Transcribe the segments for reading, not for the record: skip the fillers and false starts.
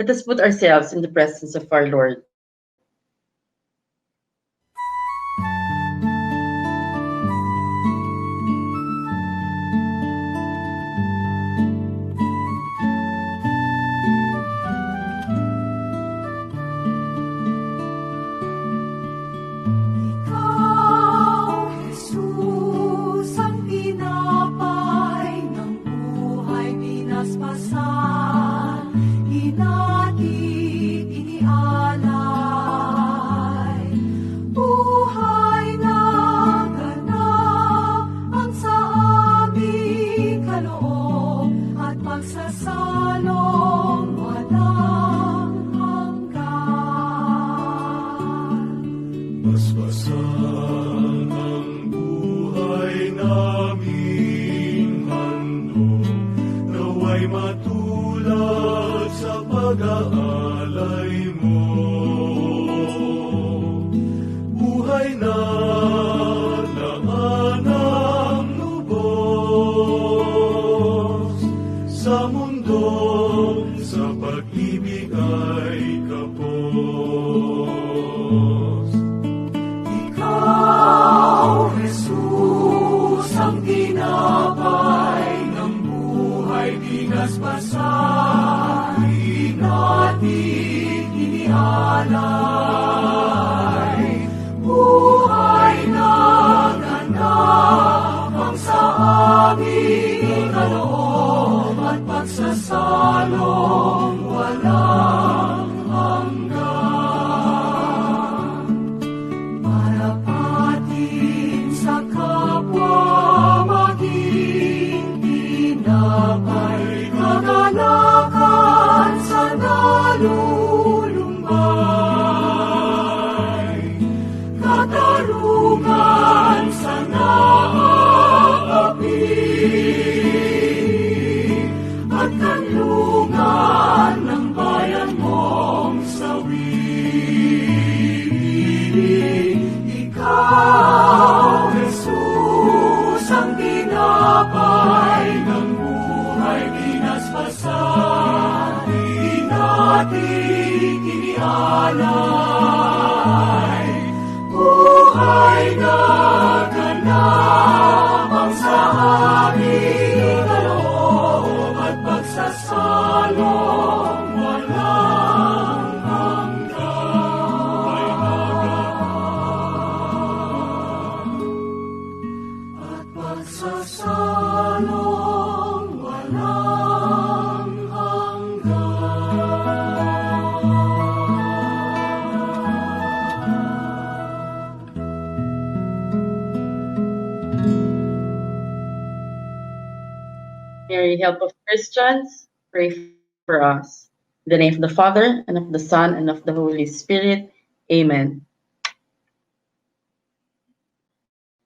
Let us put ourselves in the presence of our Lord. Mary, help of Christians, pray for us. In the name of the Father, and of the Son, and of the Holy Spirit. Amen.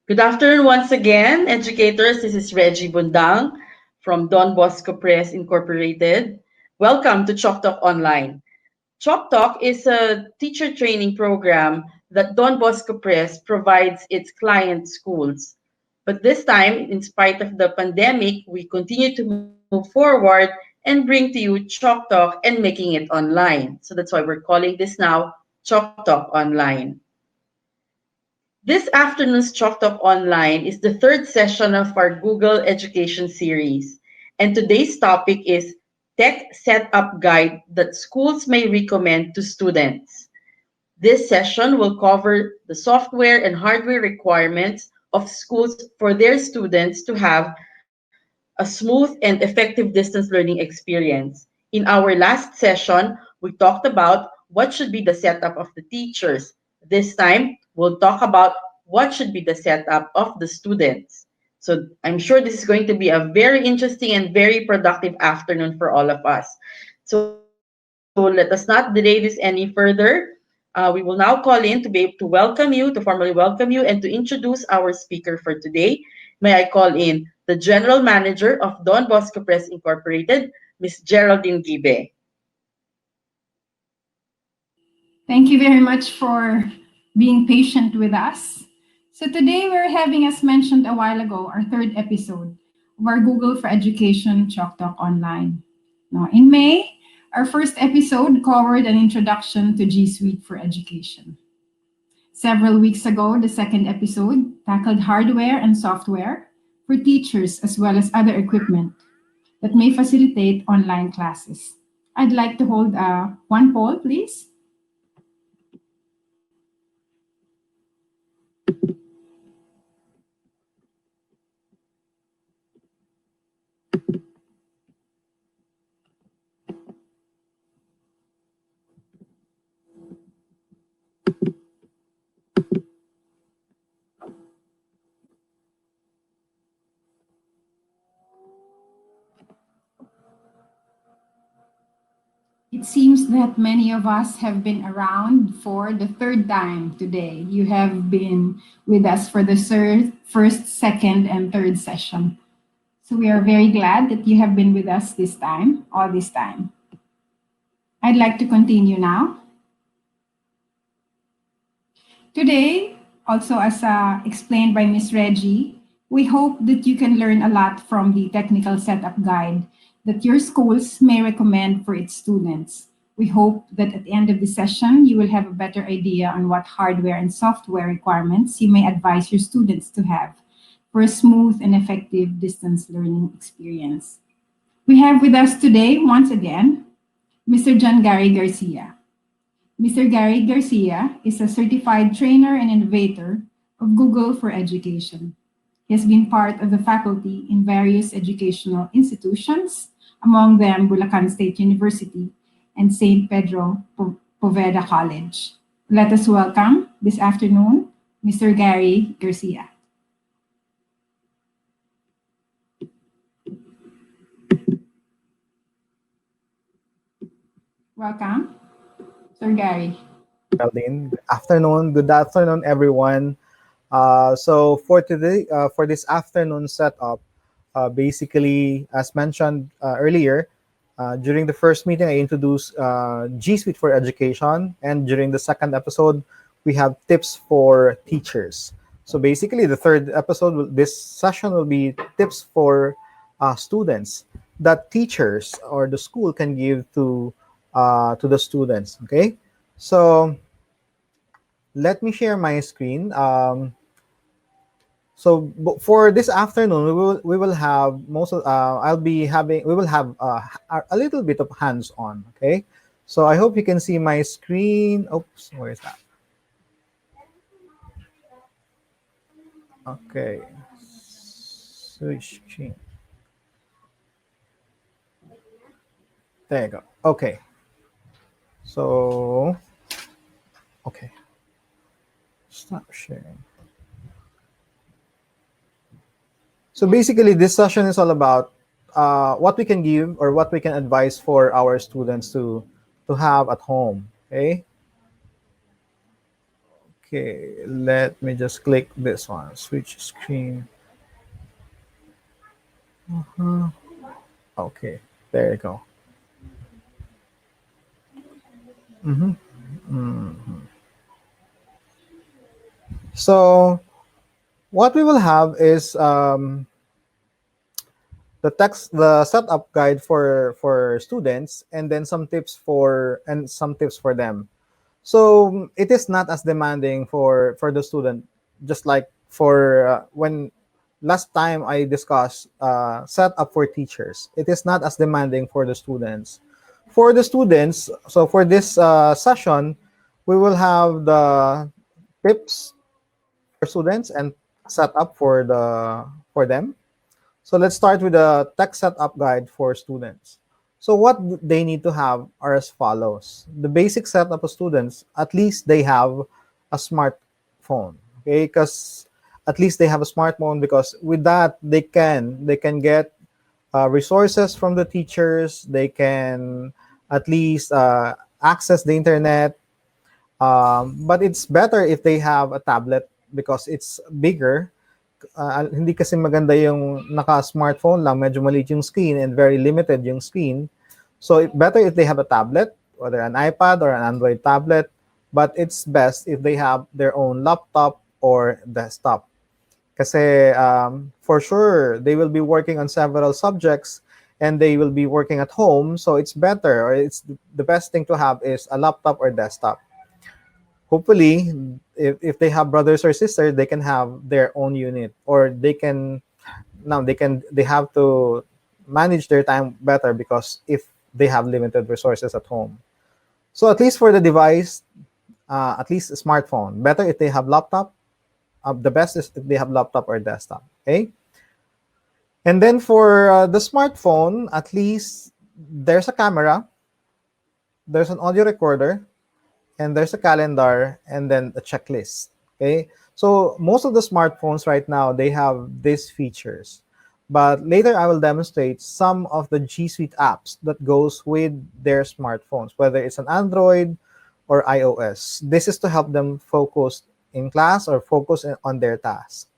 Good afternoon once again, educators. This is Reggie Bundang from Don Bosco Press Incorporated. Welcome to Chalk Talk Online. Chalk Talk is a teacher training program that Don Bosco Press provides its client schools. But this time, in spite of the pandemic, we continue to move forward and bring to you Chalk Talk and making it online. So that's why we're calling this now Chalk Talk Online. This afternoon's Chalk Talk Online is the third session of our Google Education series. And today's topic is Tech Setup Guide that schools may recommend to students. This session will cover the software and hardware requirements of schools for their students to have a smooth and effective distance learning experience. In our last session, we talked about what should be the setup of the teachers. This time, we'll talk about what should be the setup of the students. So I'm sure this is going to be a very interesting and very productive afternoon for all of us. So let us not delay this any further. We will now call in to be able to welcome you, to formally welcome you, and to introduce our speaker for today. May I call in the General Manager of Don Bosco Press Incorporated, Ms. Geraldine Gibe. Thank you very much for being patient with us. So today we're having, as mentioned a while ago, our third episode of our Google for Education Chalk Talk Online. Now, in May, Our first episode covered an introduction to G Suite for Education. Several weeks ago, the second episode tackled hardware and software for teachers as well as other equipment that may facilitate online classes. I'd like to hold one poll, please. It seems that many of us have been around for the third time today. You have been with us for the first, second, and third session. So we are very glad that you have been with us this time, all this time. I'd like to continue now. Today, also as explained by Ms. Reggie, we hope that you can learn a lot from the technical setup guide that your schools may recommend for its students. We hope that at the end of the session, you will have a better idea on what hardware and software requirements you may advise your students to have for a smooth and effective distance learning experience. We have with us today, once again, Mr. John Gary Garcia. Mr. Gary Garcia is a certified trainer and innovator of Google for Education. He has been part of the faculty in various educational institutions, among them Bulacan State University and St. Pedro Poveda College. Let us welcome this afternoon Mr. Gary Garcia. Welcome, Sir Gary. Geraldine. Good afternoon, everyone. So for today, for this afternoon setup, basically, as mentioned earlier, during the first meeting, I introduced G Suite for Education, and during the second episode, we have tips for teachers. So basically, the third episode, this session will be tips for students that teachers or the school can give to the students. Okay, so let me share my screen. So for this afternoon, we will have most of we will have a little bit of hands-on. Okay, so I hope you can see my screen. Oops, where is that? Okay, switch screen. There you go. Okay, so okay, stop sharing. So basically, this session is all about what we can give or what we can advise for our students to have at home. Okay. Okay. Let me just click this one. Switch screen. Okay. There you go. So what we will have is the setup guide for students, and then some tips for them. So it is not as demanding for the student, just like for when last time I discussed setup for teachers. It is not as demanding for the students. For the students, so for this session, we will have the tips for students and setup for them. So let's start with the tech setup guide for students. So what they need to have are as follows. The basic setup of students, at least they have a smartphone. Okay, because at least they have a smartphone, because with that they can get resources from the teachers. They can at least access the internet. But it's better if they have a tablet because it's bigger. Hindi kasi maganda yung naka-smartphone lang, medyo maliit yung screen and very limited yung screen. So better if they have a tablet, whether an iPad or an Android tablet, but it's best if they have their own laptop or desktop. Kasi for sure, they will be working on several subjects, and they will be working at home. So it's better, or it's the best thing to have is a laptop or desktop. Hopefully, if they have brothers or sisters, they can have their own unit, or they can now they have to manage their time better, because if they have limited resources at home. So at least for the device, at least a smartphone. Better if they have laptop. The best is if they have laptop or desktop. Okay. And then for the smartphone, at least there's a camera, there's an audio recorder, and there's a calendar, and then a checklist. Okay. So most of the smartphones right now, they have these features. But later I will demonstrate some of the G Suite apps that goes with their smartphones, whether it's an Android or iOS. This is to help them focus in class or focus on their task.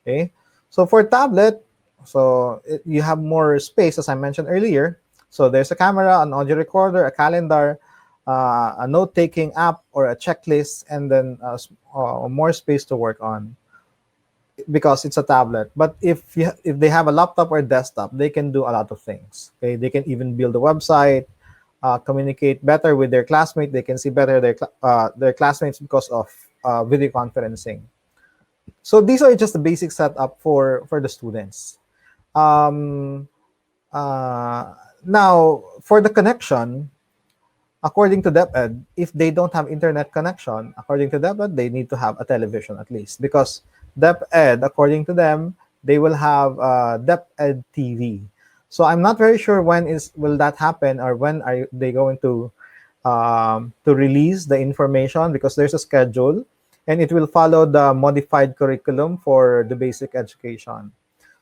Okay. So for tablet, you have more space, as I mentioned earlier. So there's a camera, an audio recorder, a calendar, a note-taking app or a checklist, and then more space to work on, because it's a tablet. But if they have a laptop or desktop, they can do a lot of things. Okay, they can even build a website, communicate better with their classmates. They can see better their classmates because of video conferencing. So these are just the basic setup for the students. Um, Now, for the connection, according to DepEd, if they don't have internet connection, according to DepEd, they need to have a television at least, because DepEd, according to them, they will have DepEd TV. So I'm not very sure when will that happen, or when are they going to release the information, because there's a schedule, and it will follow the modified curriculum for the basic education.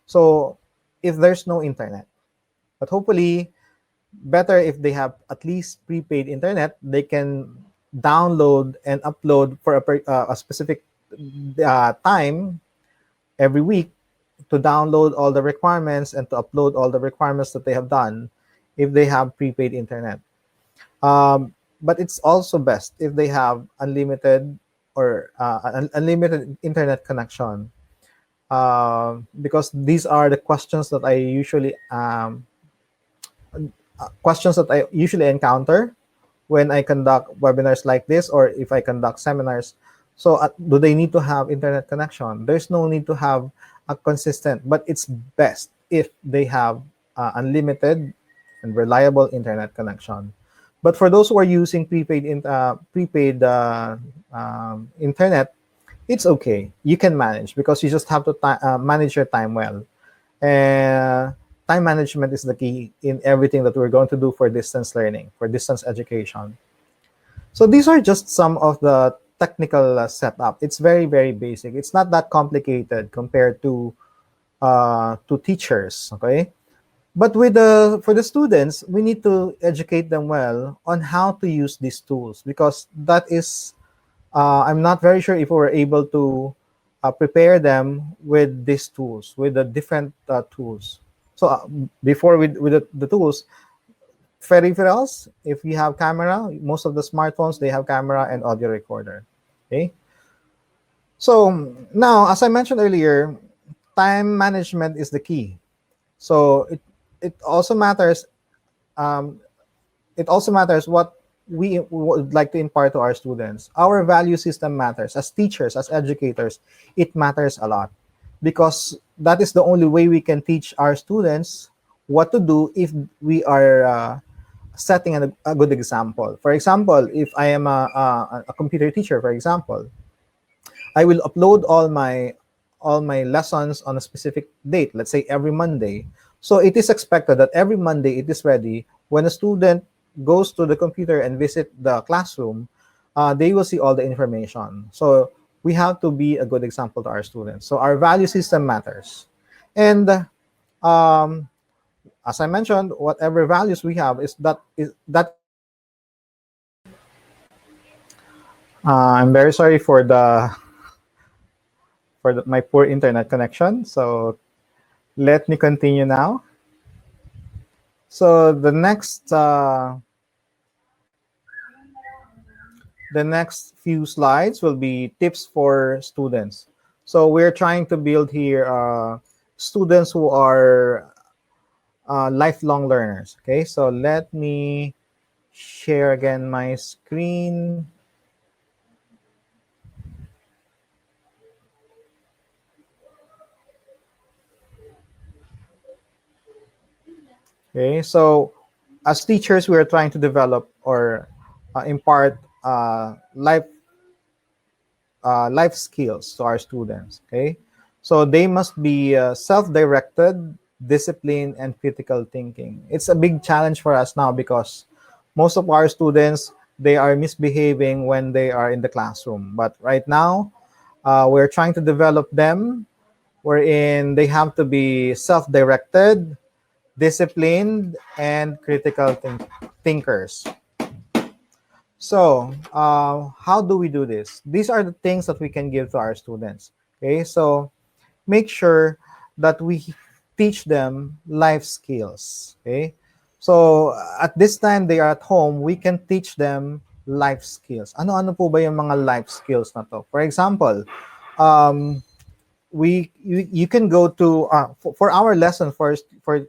So if there's no internet, but hopefully better if they have at least prepaid internet, they can download and upload for a specific time every week, to download all the requirements and to upload all the requirements that they have done if they have prepaid internet. But it's also best if they have unlimited or unlimited internet connection, because these are the questions that I usually encounter when I conduct webinars like this, or if I conduct seminars. So do they need to have internet connection? There's no need to have a consistent, but it's best if they have unlimited and reliable internet connection. But for those who are using prepaid internet, it's okay. You can manage, because you just have to manage your time well. And time management is the key in everything that we're going to do for distance learning, for distance education. So these are just some of the technical setup. It's very, very basic. It's not that complicated compared to teachers. Okay, but for the students, we need to educate them well on how to use these tools, because that is I'm not very sure if we were able to prepare them with these tools, with the different tools. So before with the tools, peripherals, if you have camera, most of the smartphones, they have camera and audio recorder. Okay. So now, as I mentioned earlier, time management is the key. So it also matters. Um, it also matters what we would like to impart to our students. Our value system matters. As teachers, as educators, it matters a lot, because that is the only way we can teach our students what to do if we are setting a good example. For example, if I am a computer teacher, for example, I will upload all my lessons on a specific date, let's say every Monday. So it is expected that every Monday it is ready. When a student goes to the computer and visit the classroom, they will see all the information. So we have to be a good example to our students. So our value system matters. And um, as I mentioned, whatever values we have is the key. I'm very sorry for my poor internet connection. So let me continue now. So the next few slides will be tips for students. So we're trying to build here students who are lifelong learners. Okay, so let me share again my screen. Okay, so as teachers, we are trying to develop or impart life skills to our students. Okay, so they must be self-directed, disciplined, and critical thinking. It's a big challenge for us now because most of our students, they are misbehaving when they are in the classroom. But right now, we're trying to develop them wherein they have to be self-directed, disciplined, and critical thinkers. So, how do we do this? These are the things that we can give to our students. Okay, so make sure that we teach them life skills. Okay, so at this time they are at home, we can teach them life skills. Ano-ano po ba yung mga life skills na to? For example, um, you can go to for our lesson for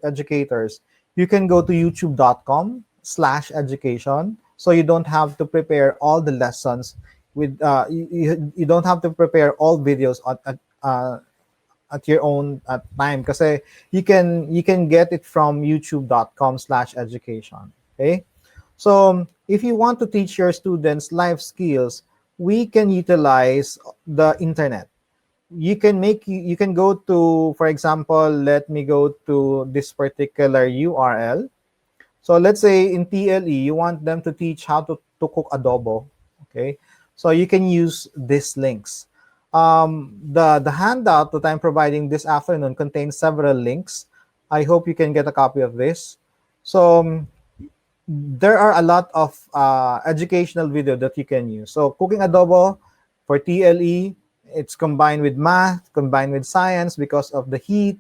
educators, you can go to youtube.com/education, so you don't have to prepare all the lessons with you don't have to prepare all videos at your own time kasi you can get it from youtube.com/education. Okay, so if you want to teach your students life skills, we can utilize the internet. You can go to, for example, let me go to this particular URL. So let's say in TLE you want them to teach how to cook adobo. Okay, so you can use these links. The handout that I'm providing this afternoon contains several links. I hope you can get a copy of this. So there are a lot of educational video that you can use. So cooking adobo for TLE, it's combined with math, combined with science because of the heat,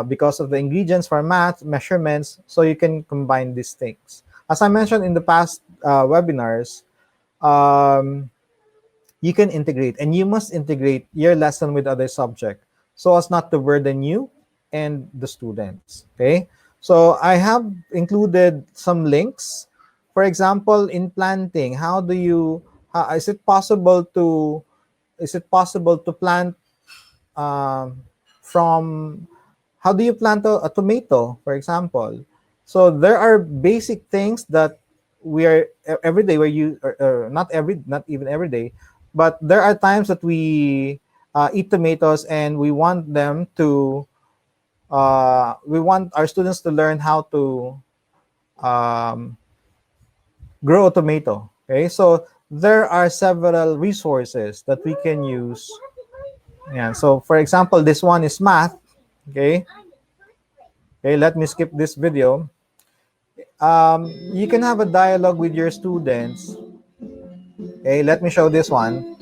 because of the ingredients for math, measurements. So you can combine these things. As I mentioned in the past webinars, um, you can integrate, and you must integrate your lesson with other subject so as not to burden you and the students. Okay, so I have included some links. For example, in planting, how do you is it possible to plant um, from how do you plant a tomato, for example? So there are basic things that we are every day where you not even every day, but there are times that we eat tomatoes and we want them to we want our students to learn how to um, grow a tomato. Okay, so there are several resources that we can use. Yeah, so for example, this one is math. Okay, okay, let me skip this video. You can have a dialogue with your students. Okay, let me show this one.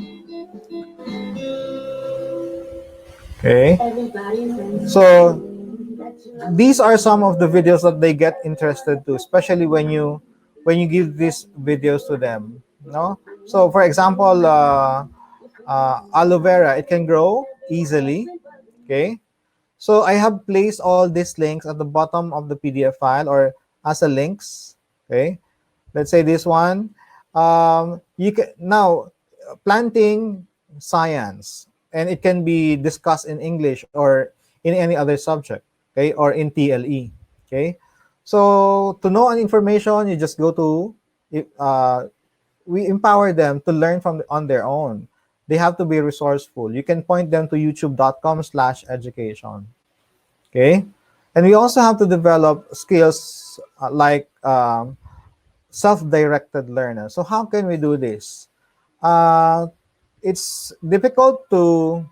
Okay, so these are some of the videos that they get interested to, especially when you give these videos to them. No, so for example, aloe vera, it can grow easily. Okay, so I have placed all these links at the bottom of the PDF file or as a links. Okay, let's say this one. You can now planting science, and it can be discussed in English or in any other subject. Okay, or in TLE. Okay, so to know an information, you just go to. We empower them to learn on their own. They have to be resourceful. You can point them to youtube.com/education. Okay, and we also have to develop skills like self-directed learner. So how can we do this? Uh, it's difficult to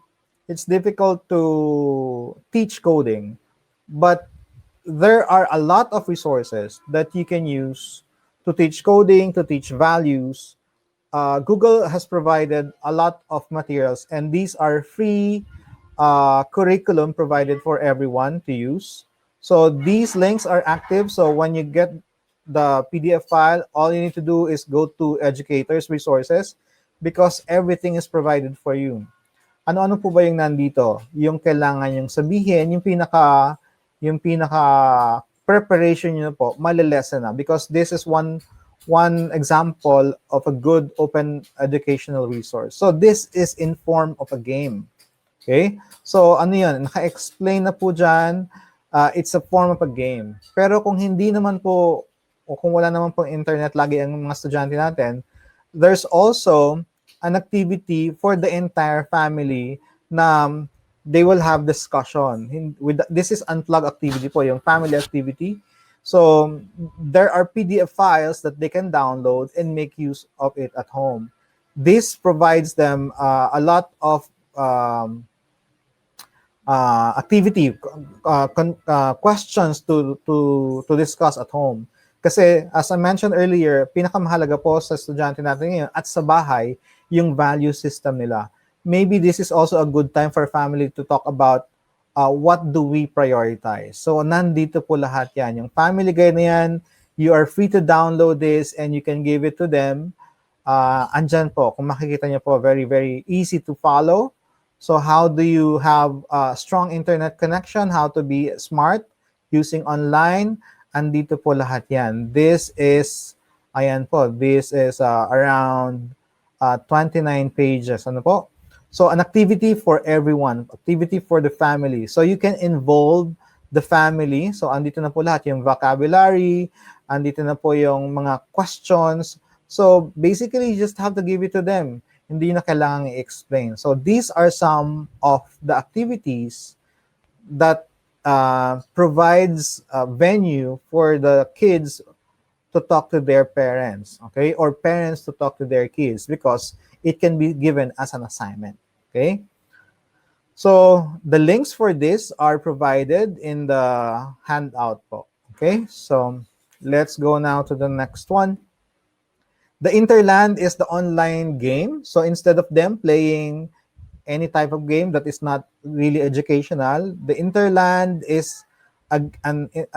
teach coding, but there are a lot of resources that you can use to teach coding, to teach values. Google has provided a lot of materials, and these are free curriculum provided for everyone to use. So these links are active. So when you get the PDF file, all you need to do is go to Educator's resources because everything is provided for you. Ano-ano po ba yung nandito? Yung kailangan yung sabihin, yung pinaka preparation nyo po, malilesen na because this is one example of a good open educational resource. So this is in form of a game. Okay? So ano yun, naka-explain na po dyan, it's a form of a game. Pero kung hindi naman po, o kung wala naman po internet lagi ang mga estudyante natin, there's also an activity for the entire family na they will have discussion. This is unplugged activity po, yung family activity. So there are PDF files that they can download and make use of it at home. This provides them a lot of activity, questions to discuss at home. Kasi as I mentioned earlier, pinakamahalaga po sa estudyante natin ngayon at sa bahay, yung value system nila. Maybe this is also a good time for family to talk about what do we prioritize. So nandito po lahat yan. Yung family guide na yan, you are free to download this and you can give it to them. Andyan po, kung makikita niyo po, very, very easy to follow. So how do you have a strong internet connection? How to be smart using online? Andito po lahat yan. This is, ayan po, this is around 29 pages. Ano po? So an activity for everyone, activity for the family. So you can involve the family. So andito na po lahat yung vocabulary, andito na po yung mga questions. So basically, you just have to give it to them. Hindi na kailangan i-explain. So these are some of the activities that provides a venue for the kids to talk to their parents, okay? Or parents to talk to their kids because it can be given as an assignment, okay? So the links for this are provided in the handout po, okay? So let's go now to the next one. The Interland is the online game. So instead of them playing any type of game that is not really educational, the Interland is a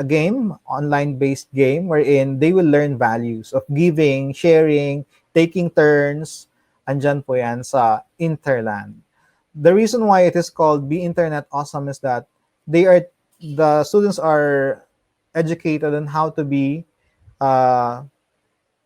game, online-based game, wherein they will learn values of giving, sharing, taking turns. Andyan po yan sa Interland. The reason why it is called Be Internet Awesome is that the students are educated on how to be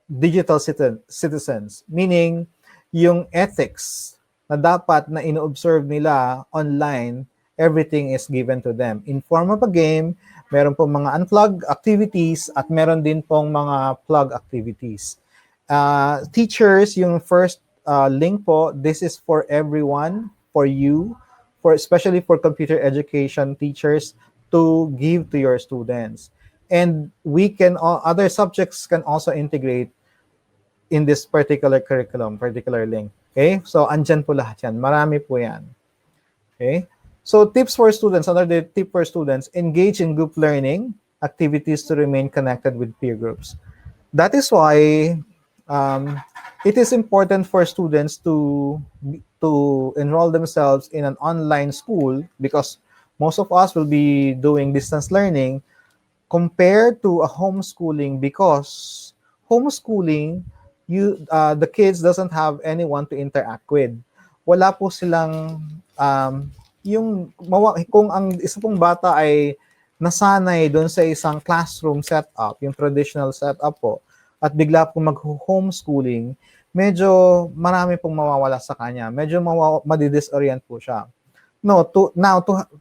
digital citizens, meaning yung ethics na dapat na ino-observe nila online, everything is given to them. In form of a game, meron pong mga unplugged activities at meron din pong mga plug activities. Teachers, yung first link po, this is for everyone, for you, especially for computer education teachers to give to your students. And other subjects can also integrate in this particular curriculum, particular link. Okay? So, andyan po lahat yan. Marami po yan. Okay? So, tips for students. Another tip for students, engage in group learning activities to remain connected with peer groups. That is why it is important for students to enroll themselves in an online school because most of us will be doing distance learning compared to a homeschooling because homeschooling, the kids doesn't have anyone to interact with. Wala po silang kung ang isa pong bata ay nasanay doon sa isang classroom setup, yung traditional setup po, at bigla po mag-homeschooling, medyo marami pong mawawala sa kanya. Medyo madidisorient po siya.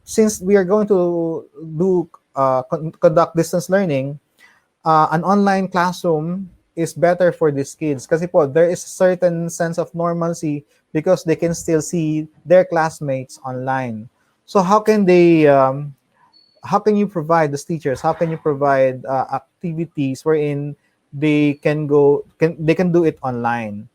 Since we are going to conduct distance learning, an online classroom is better for these kids kasi po there is a certain sense of normalcy because they can still see their classmates online. So how can you provide these teachers? How can you provide activities wherein they can do it online?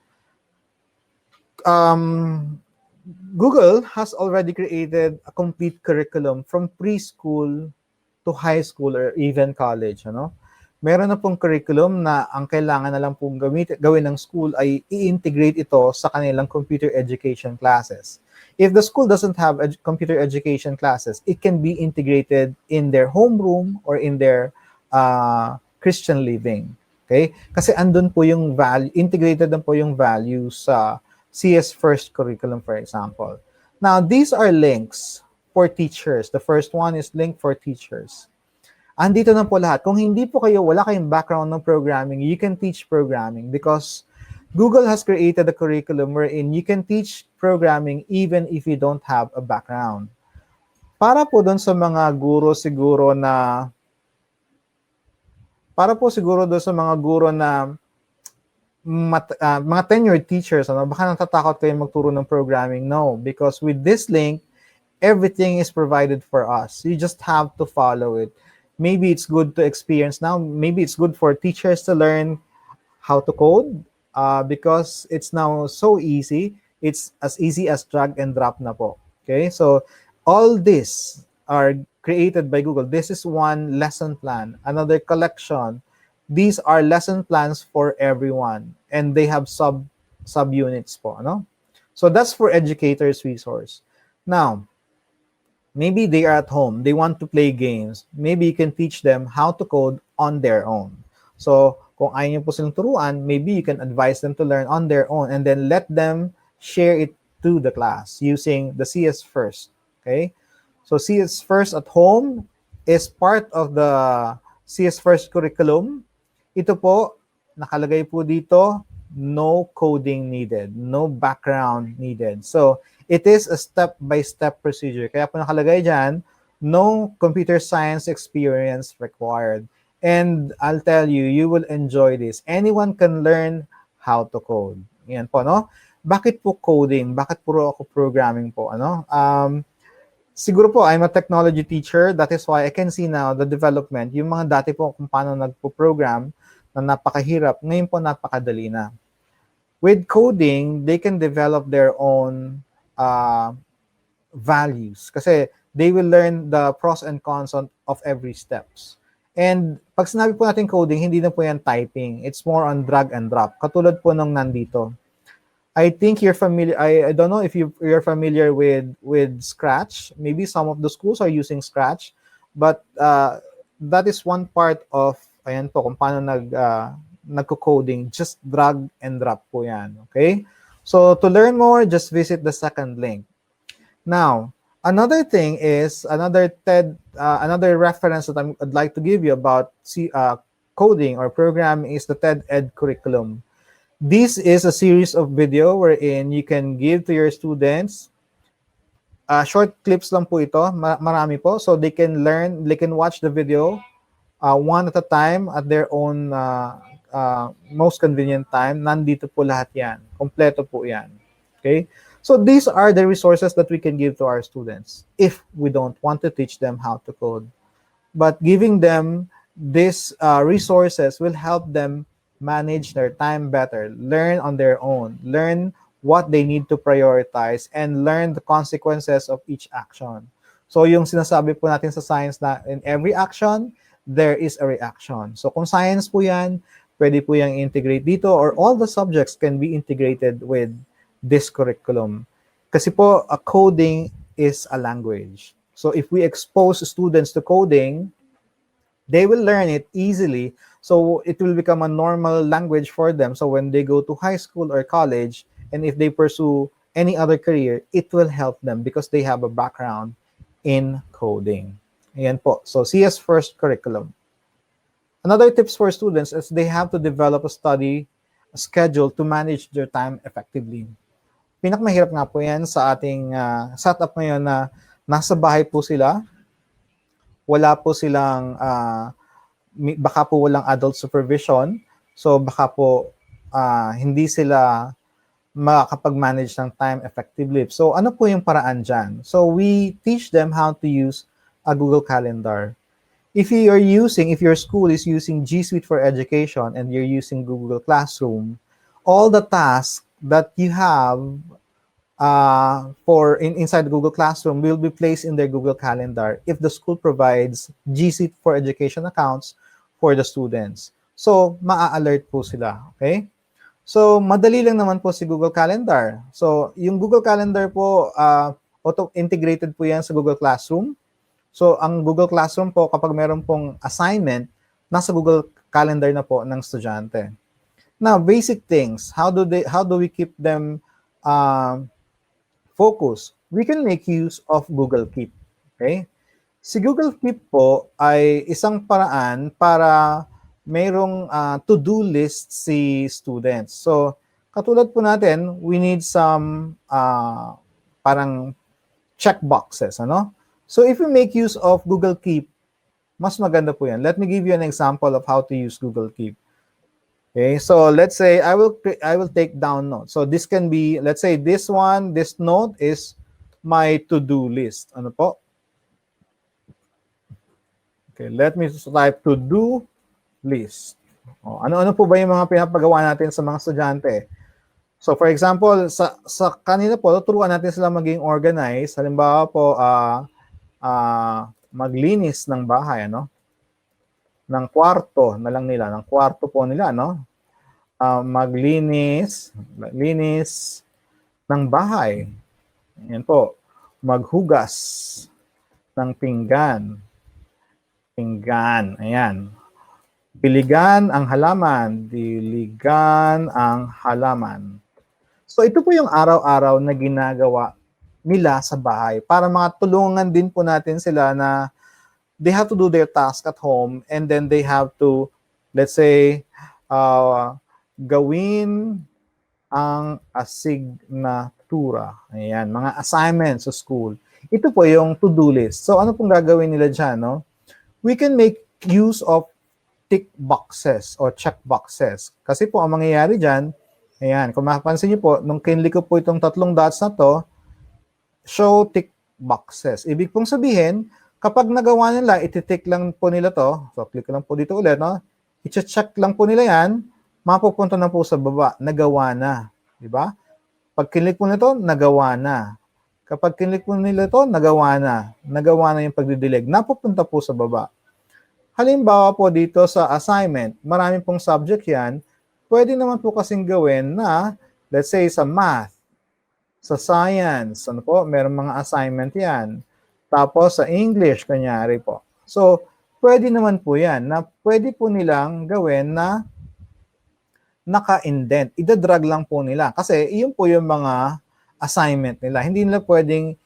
Google has already created a complete curriculum from preschool to high school or even college, ano? Meron na pong curriculum na ang kailangan na lang pong gawin ng school ay i-integrate ito sa kanilang computer education classes. If the school doesn't have computer education classes, it can be integrated in their homeroom or in their Christian living. Okay? Kasi andun po yung value, integrated na po yung values sa CS First curriculum, for example. Now, these are links for teachers. The first one is link for teachers. Andito na po lahat. Kung hindi po kayo, wala kayong background ng programming, you can teach programming because Google has created a curriculum wherein you can teach programming even if you don't have a background. Para po doon sa mga guro siguro na mga tenured teachers, ano, baka natatakot kayo magturo ng programming. No, because with this link, everything is provided for us. You just have to follow it. Maybe it's good to experience now. Maybe it's good for teachers to learn how to code because it's now so easy. It's as easy as drag and drop na po. Okay, so all this are created by Google. This is one lesson plan, another collection. These are lesson plans for everyone, and they have subunits po, no? So that's for educators resource. Now, maybe they are at home, they want to play games. Maybe you can teach them how to code on their own. So, kung ayaw niyo po silang turuan, maybe you can advise them to learn on their own and then let them share it to the class using the CS First. Okay? So, CS First at home is part of the CS First curriculum. Ito po, nakalagay po dito, no coding needed, no background needed. So, it is a step-by-step procedure. Kaya po nakalagay dyan, no computer science experience required. And I'll tell you, you will enjoy this. Anyone can learn how to code. Yan po, no? Bakit po coding? Bakit puro ako programming po, ano? Siguro po, I'm a technology teacher. That is why I can see now the development. Yung mga dati po kung paano nagpo-program na napakahirap, ngayon po napakadali na. With coding, they can develop their own values kasi they will learn the pros and cons of every steps. And pag sinabi po natin coding, hindi na po yan typing. It's more on drag and drop. Katulad po nung nandito. I think you're familiar, I don't know if you're familiar with Scratch. Maybe some of the schools are using Scratch. But that is one part of, ayan po, kung paano nagko-coding. Just drag and drop po yan. Okay? So to learn more, just visit the second link. Now, another thing is, another reference that I'd like to give you about coding or programming is the TED Ed curriculum. This is a series of video wherein you can give to your students short clips lang po ito, marami po, so they can learn, they can watch the video one at a time at their own most convenient time. Nandito po lahat yan, kompleto po yan. Okay? So these are the resources that we can give to our students if we don't want to teach them how to code. But giving them these resources will help them manage their time better, learn on their own, learn what they need to prioritize, and learn the consequences of each action. So yung sinasabi po natin sa science na in every action, there is a reaction. So kung science po yan, pwede po yung integrate dito, or all the subjects can be integrated with this curriculum. Kasi po, coding is a language. So if we expose students to coding, they will learn it easily. So it will become a normal language for them. So when they go to high school or college, and if they pursue any other career, it will help them because they have a background in coding. Ayan po. So CS First curriculum. Another tips for students is they have to develop a study schedule to manage their time effectively. Pinakamahirap nga po yan sa ating setup ngayon na nasa bahay po sila, wala po silang, baka po walang adult supervision, so baka po hindi sila makakapag-manage ng time effectively. So ano po yung paraan dyan? So we teach them how to use a Google Calendar. If your school is using G Suite for Education and you're using Google Classroom, all the tasks that you have inside the Google Classroom will be placed in their Google Calendar if the school provides G Suite for Education accounts for the students. So, maa-alert po sila. Okay? So, madali lang naman po si Google Calendar. So, yung Google Calendar po, auto-integrated po yan sa Google Classroom. So, ang Google Classroom po, kapag meron pong assignment, nasa Google Calendar na po ng estudyante. Now, basic things. How do we keep them focused? We can make use of Google Keep. Okay? Si Google Keep po ay isang paraan para mayroong to-do list si students. So, katulad po natin, we need some parang check boxes, ano? So, if you make use of Google Keep, mas maganda po yan. Let me give you an example of how to use Google Keep. Okay, so let's say I will take down notes. So this can be, let's say this note is my to-do list. Ano po? Okay, let me type to-do list. Ano-ano po ba yung mga pinapagawa natin sa mga estudyante? So for example, sa kanina po, tuturuan natin sila maging organized. Halimbawa po, maglinis ng bahay, ano? Ng kwarto na lang nila, ng kwarto po nila, no? Maglinis ng bahay. Yan po. Maghugas ng pinggan. Ayan. Diligan ang halaman. So ito po yung araw-araw na ginagawa nila sa bahay para makatulungan din po natin sila na they have to do their task at home and then they have to, let's say, gawin ang asignatura. Ayan, mga assignments sa school. Ito po yung to-do list. So ano pong gagawin nila dyan, no? We can make use of tick boxes or check boxes. Kasi po ang mangyayari dyan, ayan, kung mapapansin niyo po, nung kinlik ko po itong 3 dots na to, show tick boxes. Ibig pong sabihin, kapag nagawa nila, iti-tick lang po nila to. So, click lang po dito ulit, no? I-check lang po nila yan, mapupunta na po sa baba, nagawa na. Di ba? Pag kinlik po nito, nagawa na. Kapag kinlik po nila ito, nagawa na. Nagawa na yung pagdidilig. Napupunta po sa baba. Halimbawa po dito sa assignment, marami pong subject yan. Pwede naman po kasing gawin na, let's say sa math, sa science, ano po, meron mga assignment yan. Tapos sa English, kanyari po. So, pwede naman po yan na pwede po nilang gawin na naka-indent. Ida-drag lang po nila. Kasi iyon po yung mga assignment nila. Hindi nila pwedeng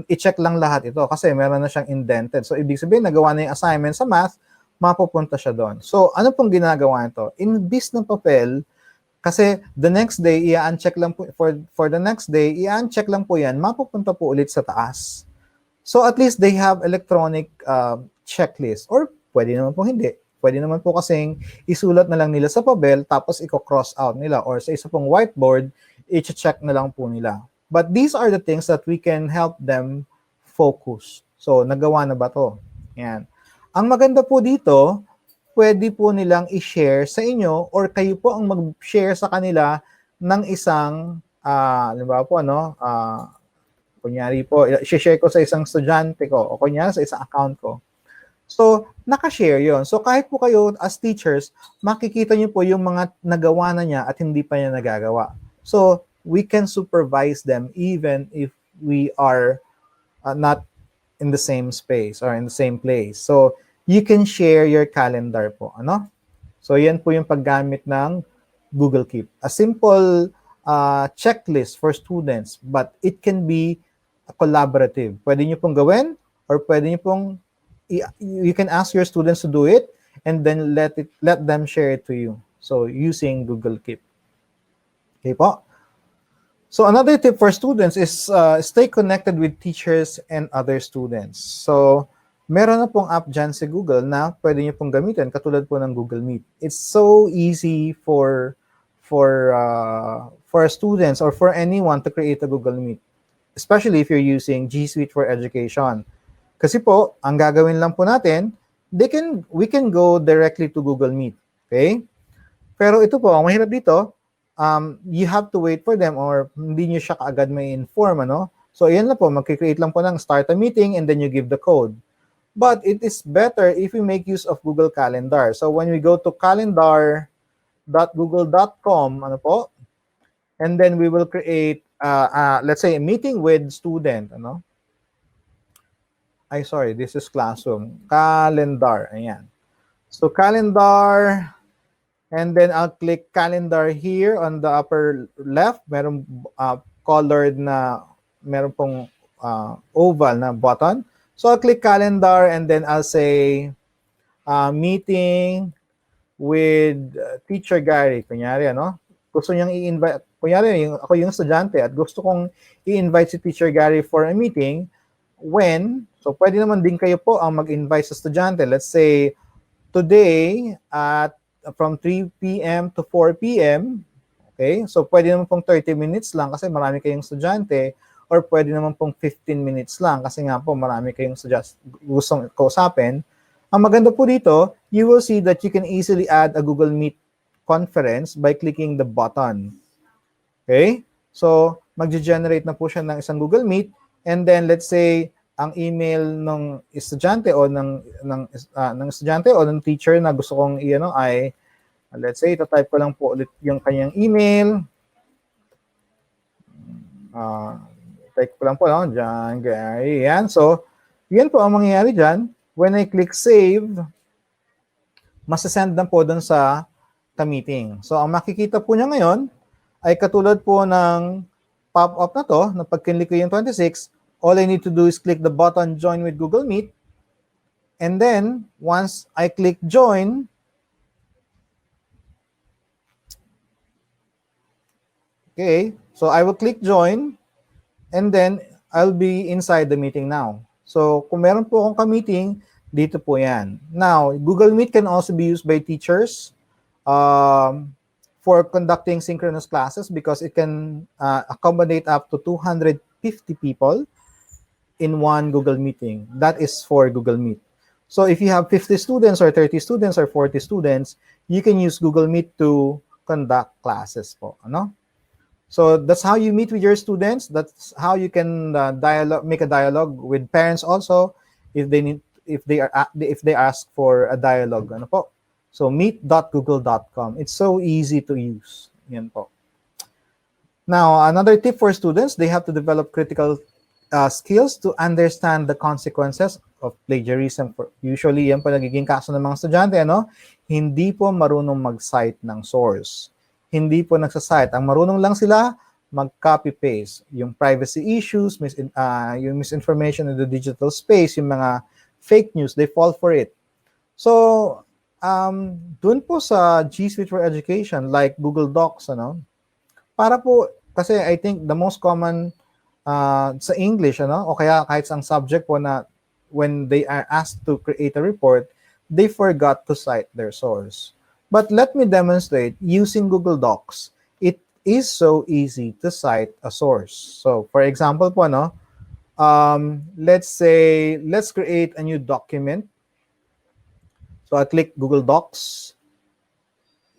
i-check lang lahat ito kasi meron na siyang indented. So, ibig sabihin, nagawa na yung assignment sa math, mapupunta siya doon. So, ano pong ginagawa ito? Imbis ng papel, kasi the next day, i-uncheck lang po, for the next day, i-uncheck lang po yan, mapupunta po ulit sa taas. So, at least they have electronic checklist. Or, pwede naman po hindi. Pwede naman po kasing isulat na lang nila sa papel, tapos i-cross out nila. Or sa isa pong whiteboard, i-check na lang po nila. But these are the things that we can help them focus. So, nagawa na ba to? Yan. Ang maganda po dito, pwede po nilang i-share sa inyo or kayo po ang mag-share sa kanila ng isang, halimbawa po, ano, kunyari po, i-share ko sa isang estudyante ko o kunyari sa isang account ko. So, naka-share yon. So, kahit po kayo as teachers, makikita niyo po yung mga nagawa na niya at hindi pa niya nagagawa. So, we can supervise them even if we are not in the same space or in the same place. So, you can share your calendar po. Ano? So, yan po yung paggamit ng Google Keep. A simple checklist for students, but it can be collaborative. Pwede nyo pong gawin or pwede nyo pong, you can ask your students to do it and then let them share it to you. So, using Google Keep. Okay po? So another tip for students is stay connected with teachers and other students. So meron na pong app dyan sa Google na pwede nyo pong gamitin, katulad po ng Google Meet. It's so easy for students or for anyone to create a Google Meet, especially if you're using G Suite for Education. Kasi po, ang gagawin lang po natin, we can go directly to Google Meet. Okay? Pero ito po, ang mahirap dito, you have to wait for them or hindi nyo siya kaagad may inform, ano? So, ayan lang po, mag-create lang po ng start a meeting and then you give the code. But it is better if we make use of Google Calendar. So, when we go to calendar.google.com, ano po? And then we will create, let's say, a meeting with student, ano? Sorry, this is classroom. Calendar, ayan. So, calendar. And then I'll click calendar here on the upper left. Meron colored na, meron pong oval na button. So I'll click calendar and then I'll say meeting with Teacher Gary. Kunyari, ano? Gusto niyang i-invite, kunyari, ako yung estudyante at gusto kong i-invite si Teacher Gary for a meeting so pwede naman din kayo po ang mag-invite sa estudyante. Let's say, today at from 3 p.m. to 4 p.m. Okay? So, pwede naman pong 30 minutes lang kasi marami kayong estudyante or pwede naman pong 15 minutes lang kasi nga po marami kayong gustong kausapin. Ang maganda po dito, you will see that you can easily add a Google Meet conference by clicking the button. Okay? So, mag-generate na po siya ng isang Google Meet and then let's say ang email ng estudyante o ng estudyante o ng teacher na gusto kong ay let's say type ko lang po ulit yung kanyang email. Type ko lang po John Gary. Yan. So, yan po ang mangyayari dyan. When I click save, masasend na po dun sa meeting. So, ang makikita po niya ngayon ay katulad po ng pop-up na to, na pag kinlik ko yung 26, all I need to do is click the button Join with Google Meet. And then, once I click Join, okay, so I will click Join, and then I'll be inside the meeting now. So, kung meron po akong ka-meeting, dito po yan. Now, Google Meet can also be used by teachers for conducting synchronous classes because it can accommodate up to 250 people in one Google meeting. That is for Google Meet. So if you have 50 students or 30 students or 40 students, you can use Google Meet to conduct classes po. Ano? So that's how you meet with your students. That's how you can make a dialogue with parents also if they ask for a dialogue. Ano po? So meet.google.com. It's so easy to use. Yan po. Now, another tip for students, they have to develop critical skills to understand the consequences of plagiarism. Usually, yan po nagiging kaso ng mga estudyante, ano? Hindi po marunong mag-cite ng source. Hindi po nagsasite. Ang marunong lang sila, mag-copy-paste. Yung privacy issues, yung misinformation in the digital space, yung mga fake news, they fall for it. So, dun po sa G Suite for Education, like Google Docs, ano? Para po, kasi I think the most common sa English, ano, o kaya kahit sa subject po na when they are asked to create a report, they forgot to cite their source. But let me demonstrate using Google Docs. It is so easy to cite a source. So, for example po, no, let's create a new document. So, I click Google Docs.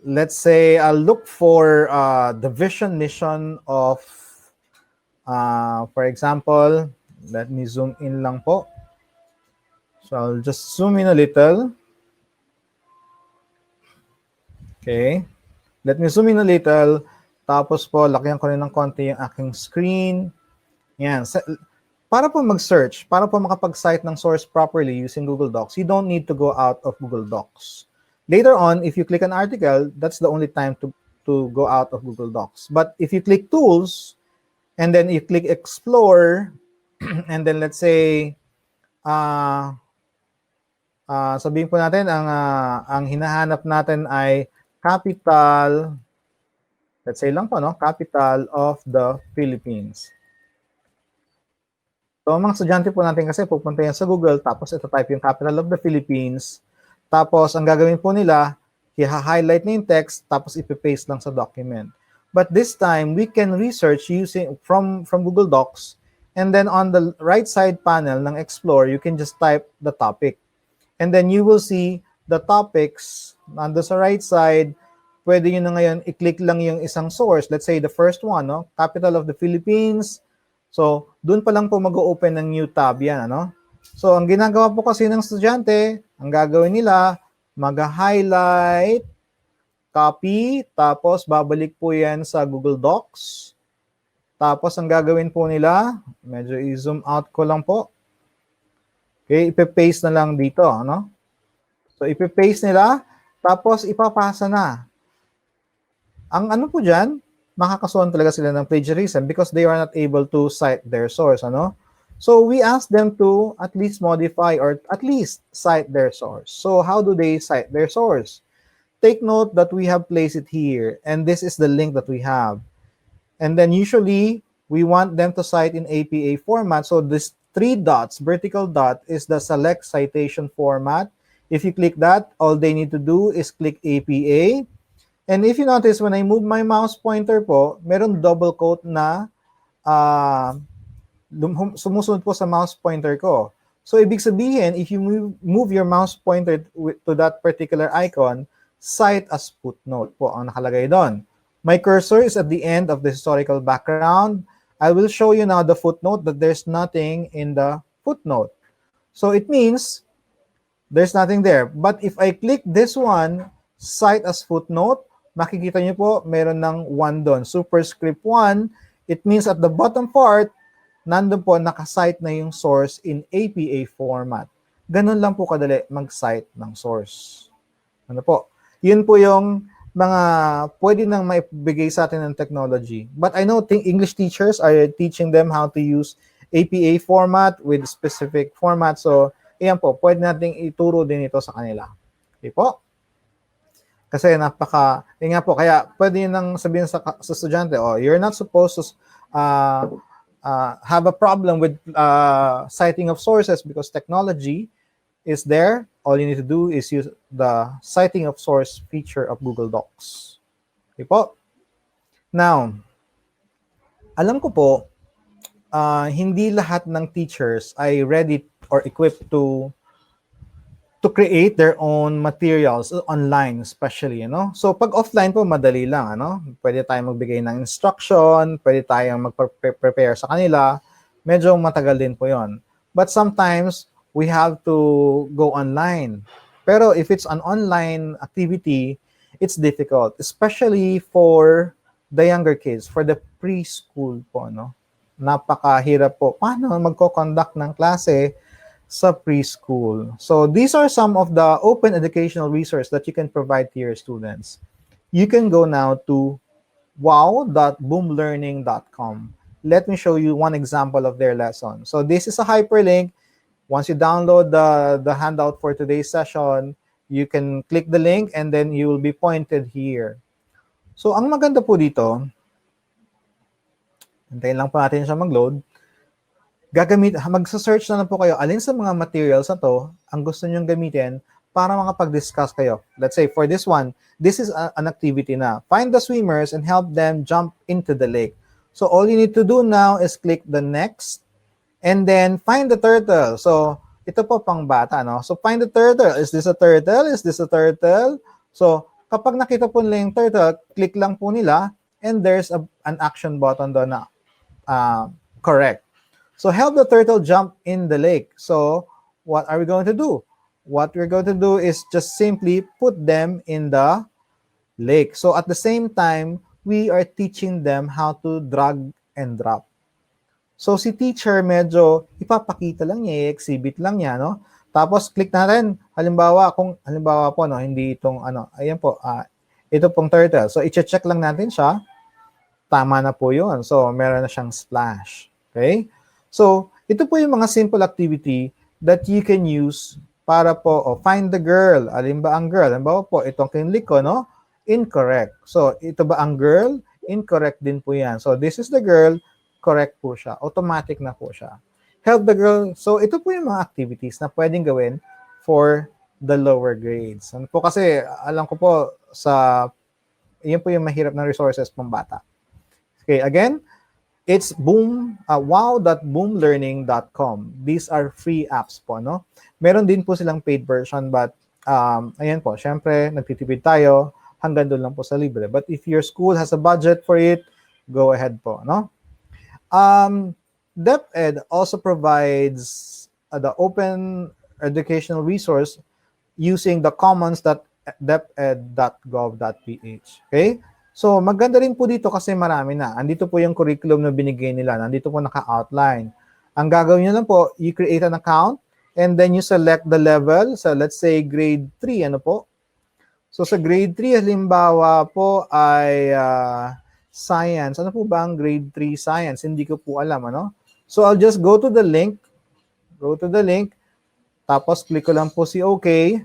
Let's say I'll look for the vision mission of for example, let me zoom in lang po. So I'll just zoom in a little. Okay. Let me zoom in a little. Tapos po, lakyan ko rin ng konti yung aking screen. Yan. Para po mag-search, para po makapag-cite ng source properly using Google Docs, you don't need to go out of Google Docs. Later on, if you click an article, that's the only time to go out of Google Docs. But if you click Tools, and then you click Explore, and then let's say, sabihin po natin, ang hinahanap natin ay capital, let's say lang po, no? Capital of the Philippines. So, ang mga estudyante po natin kasi pupunta yan sa Google, tapos ito type yung capital of the Philippines, tapos ang gagawin po nila, i-highlight na yung text, tapos ipipaste lang sa document. But this time, we can research using from Google Docs, and then on the right side panel ng Explore, you can just type the topic. And then you will see the topics nando sa right side. Pwede nyo na ngayon i-click lang yung isang source. Let's say the first one, no? Capital of the Philippines. So, dun pa lang po mag-open ng new tab yan, ano? So, ang ginagawa po kasi ng estudyante, ang gagawin nila, mag-highlight, copy, tapos babalik po yan sa Google Docs. Tapos ang gagawin po nila, medyo i-zoom out ko lang po. Okay, ipe-paste na lang dito, no? So ipe-paste nila, tapos ipapasa na. Ang ano po dyan, makakasuhan talaga sila ng plagiarism because they are not able to cite their source, ano? So we ask them to at least modify or at least cite their source. So how do they cite their source? Take note that we have placed it here, and this is the link that we have. And then usually we want them to cite in APA format. So this three dots, vertical dot, is the select citation format. If you click that, all they need to do is click APA. And if you notice, when I move my mouse pointer po, meron double quote na uh, sumusunod po sa mouse pointer ko. So, ibig sabihin, if you move your mouse pointer to that particular icon, cite as footnote po ang nakalagay doon. My cursor is at the end of the historical background. I will show you now the footnote that there's nothing in the footnote. So, it means there's nothing there. But if I click this one, cite as footnote, makikita nyo po, meron ng 1 doon. Superscript 1, it means at the bottom part, nandun po, nakasite na yung source in APA format. Ganun lang po kadali mag-cite ng source. Ano po? Yun po yung mga pwede nang maibigay sa atin ng technology. But I know English teachers are teaching them how to use APA format with specific format. So, ayan po, pwede nating ituro din ito sa kanila. Okay po? Kasi yun nga po, kaya pwede nang sabihin sa estudyante, oh, you're not supposed to have a problem with citing of sources because technology is there. All you need to do is use the citing of source feature of Google Docs. Okay po? Now, alam ko po, hindi lahat ng teachers ay ready or equipped to create their own materials online, especially, So, pag offline po, madali lang, Pwede tayong magbigay ng instruction, pwede tayong mag-prepare sa kanila. Medyo matagal din po yon. But sometimes, we have to go online. Pero if it's an online activity, it's difficult, especially for the younger kids, for the preschool po, Napakahirap po. Paano magko-conduct ng klase sa preschool? So these are some of the open educational resources that you can provide to your students. You can go now to wow.boomlearning.com. Let me show you one example of their lesson. So this is a hyperlink. Once you download the handout for today's session, you can click the link and then you will be pointed here. So ang maganda po dito, antayin lang po natin siya mag-load. Magsa-search na lang po kayo alin sa mga materials na to ang gusto nyong gamitin para makapag-discuss kayo. Let's say for this one, this is an activity na. Find the swimmers and help them jump into the lake. So all you need to do now is click the next and then find the turtle. So ito po pang bata, no? So find the turtle. Is this a turtle? Is this a turtle? So kapag nakita po nila yung turtle, click lang po nila and there's an action button doon na correct. So help the turtle jump in the lake. So what are we going to do? What we're going to do is just simply put them in the lake. So at the same time, we are teaching them how to drag and drop. So si teacher medyo ipapakita lang niya, exhibit lang niya, no? Tapos click natin, halimbawa po no, hindi itong ayan po, ito pong turtle. So i-check lang natin siya. Tama na po 'yon. So meron na siyang splash. Okay? So ito po yung mga simple activity that you can use para po find the girl. Alin ba ang girl? Halimbawa po itong kinlik ko, no? Incorrect. So ito ba ang girl? Incorrect din po 'yan. So this is the girl. Correct po siya. Automatic na po siya. Help the girl. So, ito po yung mga activities na pwedeng gawin for the lower grades. Ano po kasi, alam ko po, yun po yung mahirap na resources pang bata. Okay, again, it's wow.boomlearning.com. These are free apps po, no? Meron din po silang paid version, but, ayan po, syempre, nagtitipid tayo, hanggang doon lang po sa libre. But if your school has a budget for it, go ahead po, no? DepEd also provides the open educational resource using the commons.deped.gov.ph. Okay? So, maganda rin po dito kasi marami na. Andito po yung curriculum na binigay nila. Nandito po naka-outline. Ang gagawin nyo lang po, you create an account and then you select the level. So, let's say grade 3. Ano po? So, sa grade 3, halimbawa po ay science. Ano po ba ang grade 3 science? Hindi ko po alam, ano? So I'll just go to the link, tapos click ko lang po si OK.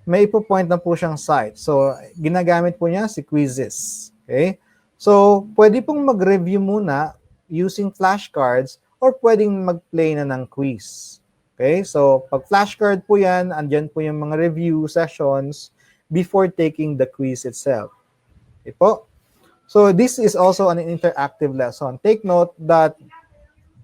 May ipo-point na po siyang site. So, ginagamit po niya si quizzes. Okay? So, pwede pong mag-review muna using flashcards or pwedeng mag-play na ng quiz. Okay? So, pag flashcard po yan, andyan po yung mga review sessions before taking the quiz itself. Okay po? So, this is also an interactive lesson. Take note that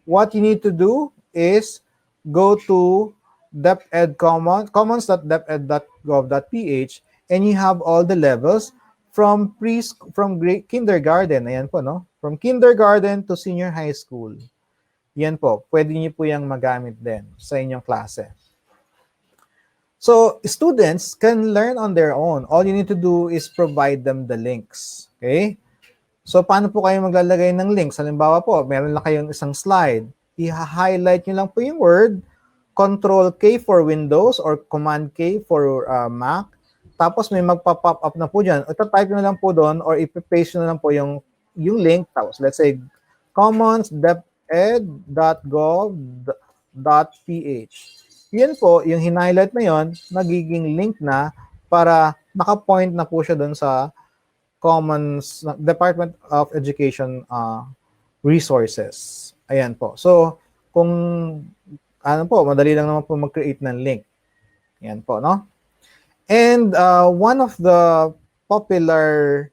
what you need to do is go to commons.deped.gov.ph, and you have all the levels from grade kindergarten. Ayan po, no? From kindergarten to senior high school. Yan po. Pwede niyo po yung magamit din sa inyong klase. So, students can learn on their own. All you need to do is provide them the links. Okay? So, paano po kayo maglalagay ng links? Halimbawa po, meron lang kayong isang slide. I-highlight nyo lang po yung word, Control-K for Windows or Command-K for Mac. Tapos may magpa-pop up na po dyan. Ito-type nyo lang po doon or ipaste nyo lang po yung link. Tapos, let's say, commons.deped.gov.ph. Yan po, yung hinighlight na yon, nagiging link na para naka-point na po siya doon sa Commons Department of Education resources. Ayan po. So, kung ano po, madali lang naman po mag-create ng link. Ayan po, no? And one of the popular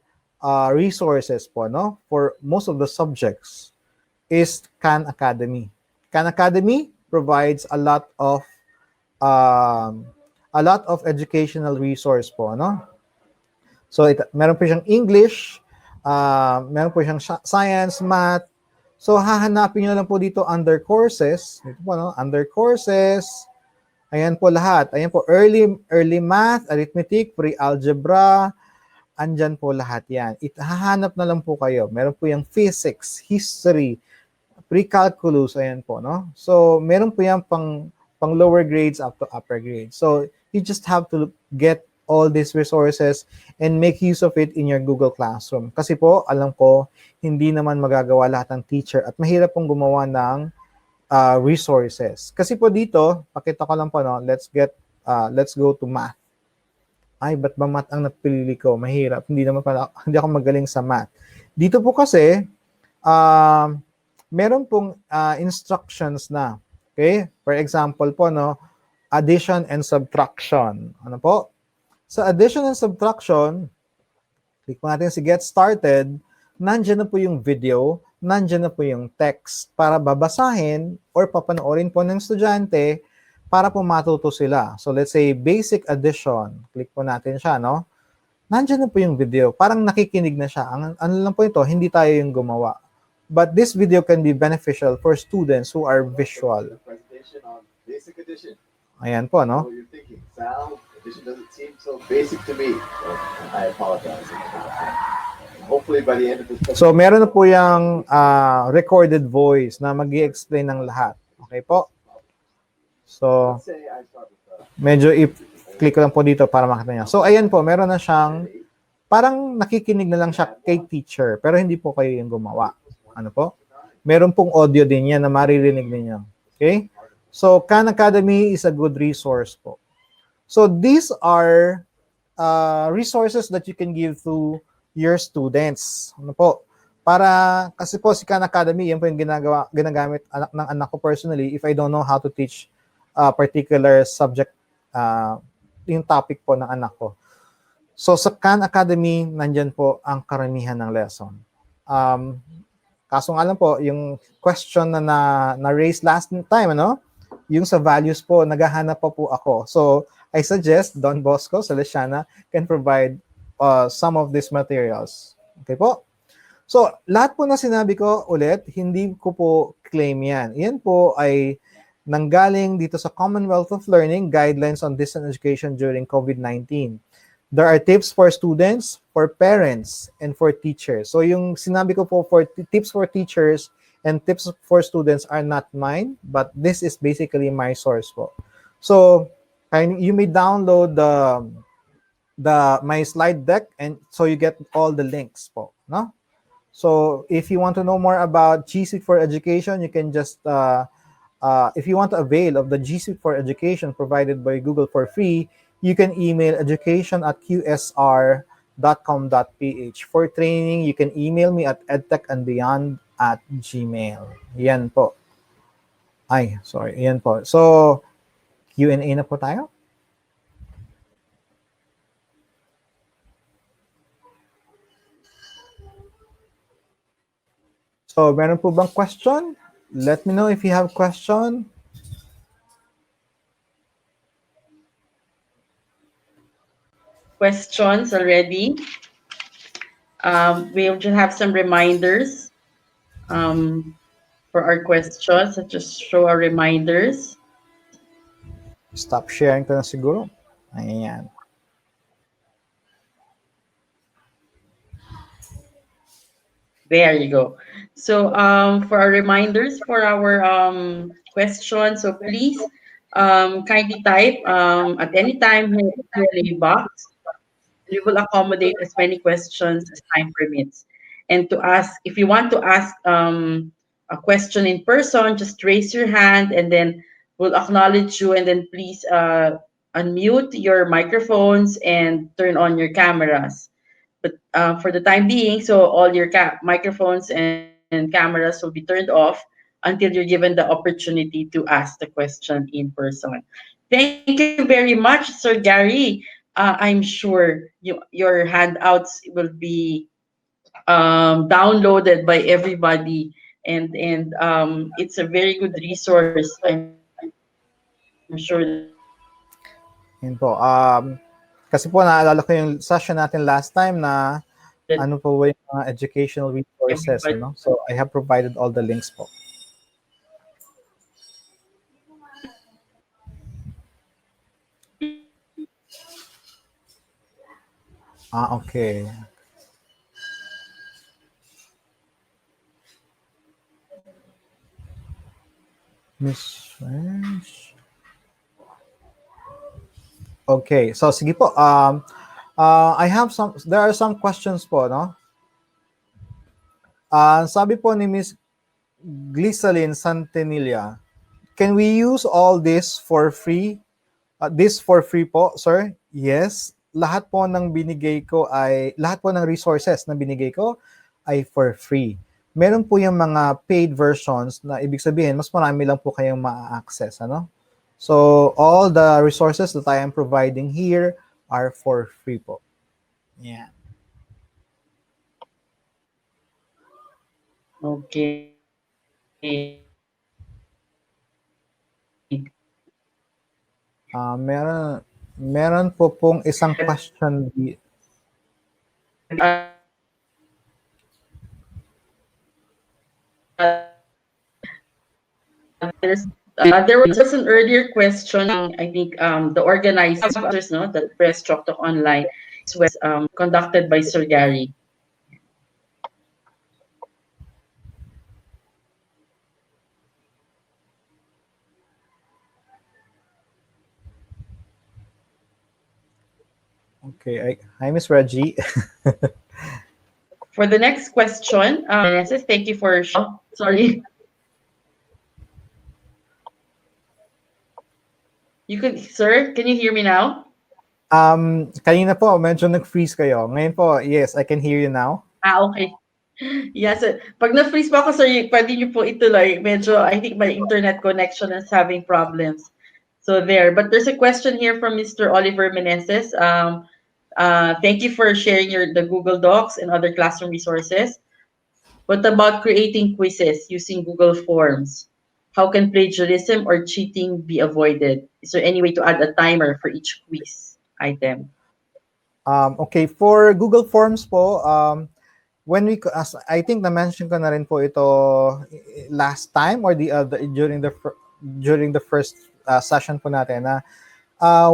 resources po, no, for most of the subjects is Khan Academy. Khan Academy provides a lot of educational resource po, no? So, meron po siyang English, meron po siyang science, math. So, hahanapin nyo lang po dito under courses. Dito po, no? Under courses. Ayan po lahat. Ayan po, early math, arithmetic, pre-algebra. Andyan po lahat yan. Hahanap na lang po kayo. Meron po yung physics, history, pre-calculus. Ayan po, no? So, meron po yan pang lower grades up to upper grades. So, you just have to get all these resources and make use of it in your Google Classroom. Kasi po, alam ko, hindi naman magagawa lahat ng teacher at mahirap pong gumawa ng resources. Kasi po dito, pakita ko lang po, no, let's go to math. Ay, ba't ba math ang napili ko? Mahirap. Hindi ako magaling sa math. Dito po kasi, meron pong instructions na. Okay? For example po, no, addition and subtraction. Ano po? Sa addition and subtraction, click po natin si Get Started, nandyan na po yung video, nandyan na po yung text para babasahin or papanoorin po ng estudyante para po matuto sila. So let's say basic addition. Click po natin siya, no? Nandyan na po yung video. Parang nakikinig na siya. Ano lang po ito, hindi tayo yung gumawa. But this video can be beneficial for students who are visual. Presentation on basic addition. Ayan po, no? So you're thinking, Sal, addition doesn't seem so basic to me. So I apologize. Hopefully by the end of this presentation. So meron na po yung recorded voice na mag-i-explain ng lahat. Okay po? So, Let's say I start with medyo i-click ko lang po dito para makita niya. So, ayan po, meron na siyang, parang nakikinig na lang siya kay teacher, pero hindi po kayo yung gumawa. Ano po? Meron pong audio din yan na maririnig ninyo. Okay? So, Khan Academy is a good resource po. So, these are resources that you can give to your students. Ano po? Para, kasi po si Khan Academy, yan po yung ginagamit ng anak ko personally if I don't know how to teach a particular subject, yung topic po ng anak ko. So, sa Khan Academy, nandyan po ang karamihan ng lesson. Kaso nga lang po, yung question na raised last time, ano? Yung sa values po, naghahanap pa po ako. So, I suggest Don Bosco, Salesiana, can provide some of these materials. Okay po? So, lahat po na sinabi ko ulit, hindi ko po claim yan. Yan po ay nanggaling dito sa Commonwealth of Learning Guidelines on Distance Education during COVID-19. There are tips for students, for parents, and for teachers. So yung sinabi ko po for tips for teachers and tips for students are not mine, but this is basically my source po. So you may download my slide deck and so you get all the links po, no? So if you want to know more about G Suite for Education, you can just if you want to avail of the G Suite for Education provided by Google for free, you can email education@qsr.com.ph. For training, you can email me at edtechandbeyond@gmail. Yan po. Ay, sorry. Yan po. So, Q&A na po tayo. So, meron po bang question? Let me know if you have question. Questions already. We'll just have some reminders for our questions. Let's just show our reminders. Stop sharing ko na siguro. Ayan. There you go. So for our reminders for our questions, so please kindly type at any time here in the Q&A box. We will accommodate as many questions as time permits. And to ask, if you want to ask a question in person, just raise your hand and then we'll acknowledge you. And then please unmute your microphones and turn on your cameras. But for the time being, so all your microphones and cameras will be turned off until you're given the opportunity to ask the question in person. Thank you very much, Sir Gary. I'm sure your handouts will be downloaded by everybody, and it's a very good resource. I'm sure that Yun po. Kasi po naalala ko yung session natin last time na ano po ba yung mga educational resources, everybody. ano? So I have provided all the links po. Okay. Miss French. Okay, so sige po. There are some questions po, no? Sabi po ni Miss Glycerin Santinilla, can we use all this for free? This for free po, sir? Yes. Lahat po ng resources na binigay ko ay for free. Meron po yung mga paid versions na ibig sabihin, mas marami lang po kayong ma-access, ano? So, all the resources that I am providing here are for free po. Yeah. Okay. Meron po pong isang question. There was an earlier question. I think the organizers, no, that Press Chalk Talk Online was conducted by Sir Gary. Okay. Hi, Miss Reggie. For the next question, thank you for sorry. Sir, can you hear me now? Kanina po, medyo nag-freeze kayo. Ngayon po, yes, I can hear you now. Okay. Yes, pag na-freeze po ako, sir, pwede niyo po ituloy. Medyo, I think my internet connection is having problems. So there. But there's a question here from Mr. Oliver Meneses. Thank you for sharing the Google Docs and other classroom resources. What about creating quizzes using Google Forms? How can plagiarism or cheating be avoided? Is there any way to add a timer for each quiz item? Okay, for Google Forms po, as I think na-mention ko na rin po ito last time or the other during the first session po natin na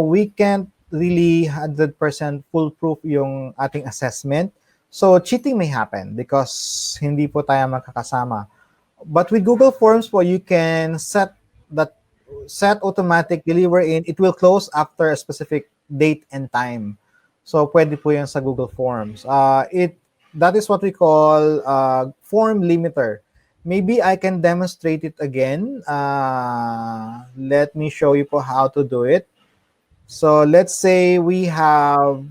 we can't really 100% foolproof yung ating assessment. So cheating may happen because hindi po tayo magkakasama. But with Google Forms po, you can set automatically wherein it will close after a specific date and time. So pwede po yan sa Google Forms. that is what we call form limiter. Maybe I can demonstrate it again. Let me show you po how to do it. So let's say we have,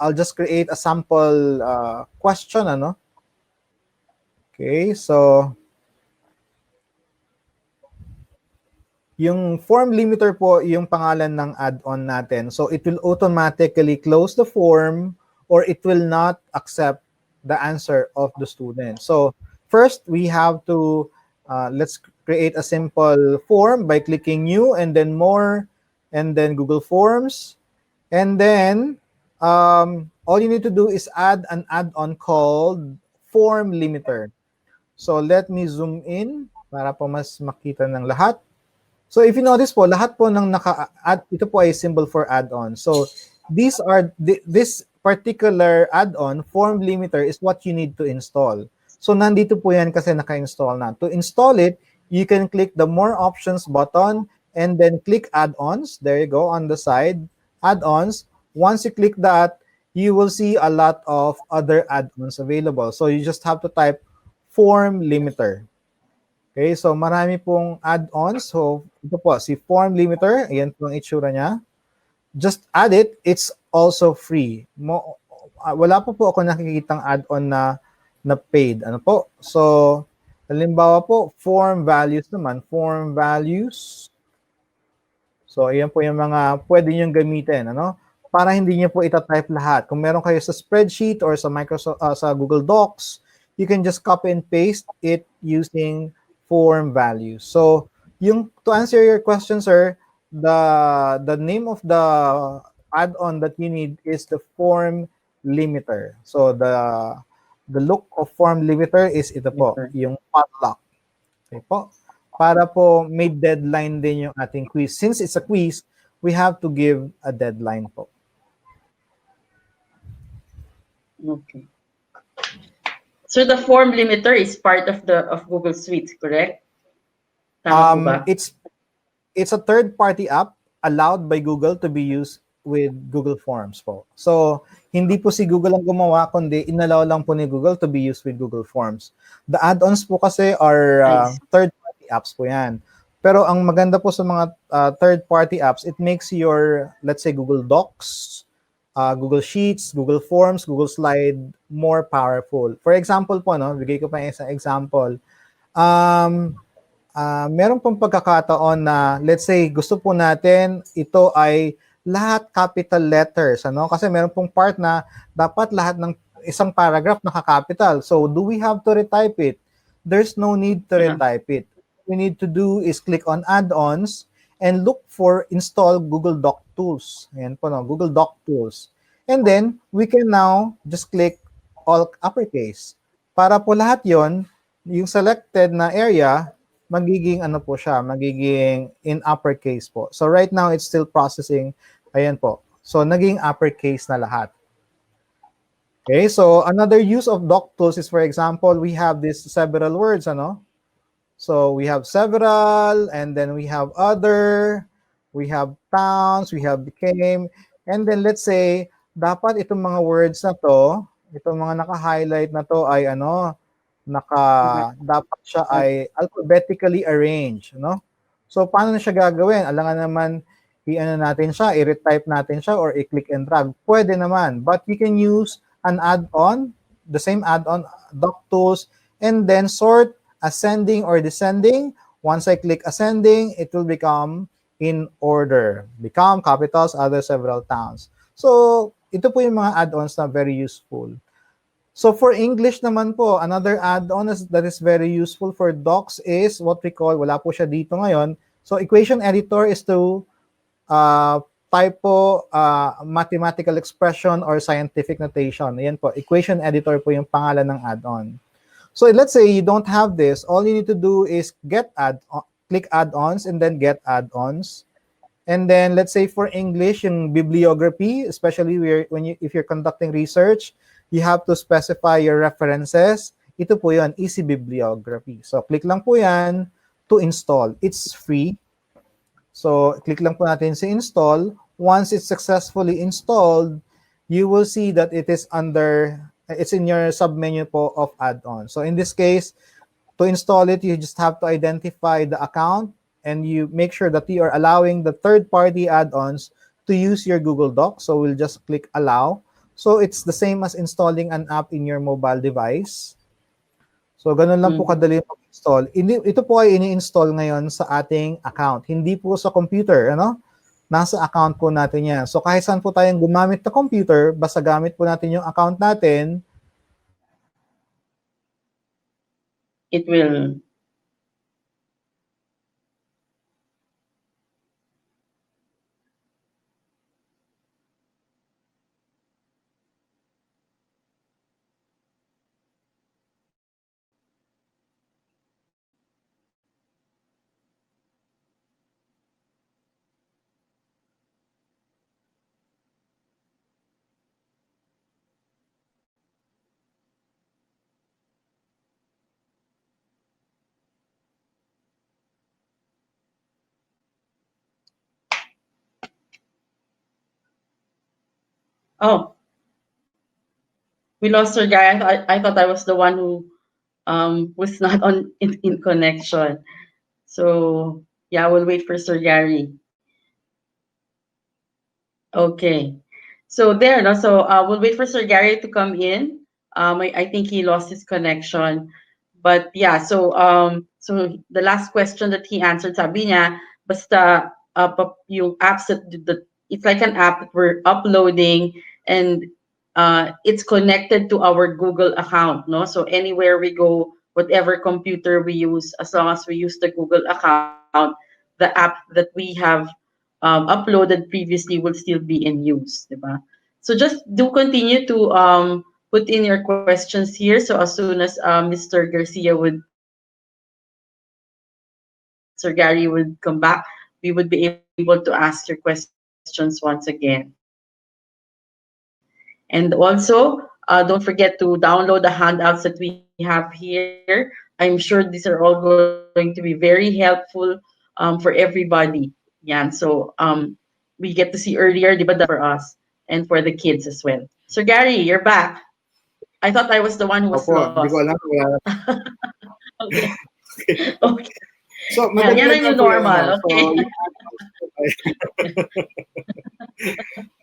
I'll just create a sample question, ano? Okay, so yung form limiter po, yung pangalan ng add-on natin. So it will automatically close the form or it will not accept the answer of the student. So first, we have to, let's create a simple form by clicking new and then more and then Google Forms. And then all you need to do is add an add-on called form limiter. So let me zoom in para po mas makita ng lahat. So if you notice po, lahat po ng naka-add, ito po ay symbol for add-on. So this particular add-on, form limiter, is what you need to install. So nandito po yan kasi naka-install na. To install it, you can click the more options button and then click add-ons. There you go on the side, add-ons. Once you click that, you will see a lot of other add-ons available. So you just have to type form limiter. Okay, so marami pong add-ons. So ito po, si form limiter, ayan po ang itsura niya. Just add it, it's also free. Wala po ako nakikitang add-on na paid. Ano po? So, halimbawa po, form values naman. Form values. So, ayan po yung mga pwede niyong gamitin. Ano? Para hindi niyo po itatype lahat. Kung meron kayo sa spreadsheet or sa Microsoft, sa Google Docs, you can just copy and paste it using form values. So, to answer your question, sir, the name of the add-on that you need is the form limiter. So, the look of form limiter is ito po, yung padlock. Okay po? Para po may deadline din yung ating quiz. Since it's a quiz, we have to give a deadline po. Okay. So the form limiter is part of Google Suite, correct? Tama po ba? It's a third-party app allowed by Google to be used with Google Forms po. So, hindi po si Google ang gumawa, kundi inallow lang po ni Google to be used with Google Forms. The add-ons po kasi are third-party apps po yan. Pero ang maganda po sa mga third-party apps, it makes your, let's say, Google Docs, Google Sheets, Google Forms, Google Slide more powerful. For example po, no, bigay ko pa isang example. Meron pong pagkakataon na, let's say, gusto po natin, ito ay lahat capital letters. Ano? Kasi meron pong part na dapat lahat ng isang paragraph naka-capital. So, do we have to retype it? There's no need to retype it. What we need to do is click on add-ons and look for install Google Doc Tools. Ayan po, no? Google Doc Tools. And then, we can now just click all uppercase. Para po lahat yon, yung selected na area, magiging ano po siya, magiging in uppercase po. So right now, it's still processing. Ayan po. So naging uppercase na lahat. Okay, so another use of doc tools is, for example, we have these several words, ano? So we have several, and then we have other, we have towns, we have became, and then let's say, dapat itong mga words na to, itong mga naka-highlight na to ay ano, dapat siya ay alphabetically arranged, no? So paano na siya gagawin? Alangan naman i-ano natin siya, i-retype natin siya or i-click and drag. Pwede naman, but you can use an add-on, the same add-on, doc tools, and then sort ascending or descending. Once I click ascending, it will become in order. Become capitals, other several towns. So ito po yung mga add-ons na very useful. So for English naman po, another add-on that is very useful for docs is what we call, wala po siya dito ngayon. So equation editor is to type po mathematical expression or scientific notation. Ayan po, equation editor po yung pangalan ng add-on. So let's say you don't have this, all you need to do is click add-ons and then get add-ons. And then let's say for English, yung bibliography, especially if you're conducting research, you have to specify your references. Ito po yun, easy bibliography. So click lang po yan to install. It's free. So click lang po natin sa install. Once it's successfully installed, you will see that it is under, It's in your submenu po of add-on. So in this case, to install it, you just have to identify the account and you make sure that you are allowing the third-party add-ons to use your Google Docs. So we'll just click allow. So it's the same as installing an app in your mobile device. So ganun lang po kadali mag-install. Ito po ay ini-install ngayon sa ating account. Hindi po sa computer, ano? Nasa account po natin yan. So kahit saan po tayong gumamit na computer, basta gamit po natin yung account natin, It will. Oh, we lost Sir Gary. I thought I was the one who was not on in connection. So yeah, we'll wait for Sir Gary. Okay. So there, no? So we'll wait for Sir Gary to come in. I think he lost his connection. But yeah, so the last question that he answered, sabi niya, basta yung apps that it's like an app that we're uploading and it's connected to our Google account, no? So anywhere we go, whatever computer we use, as long as we use the Google account, the app that we have uploaded previously will still be in use, diba? So just do continue to put in your questions here. So as soon as Mr. Garcia would, Sir Gary would come back, we would be able to ask your questions once again. And also, don't forget to download the handouts that we have here. I'm sure these are all going to be very helpful for everybody. Yeah, so we get to see earlier, di ba, the for us and for the kids as well. So Gary, you're back. I thought I was the one who was lost. opo, hindi ko alam. Okay. Okay. So, Yan madali ang lang new po yung normal. So, Okay. yung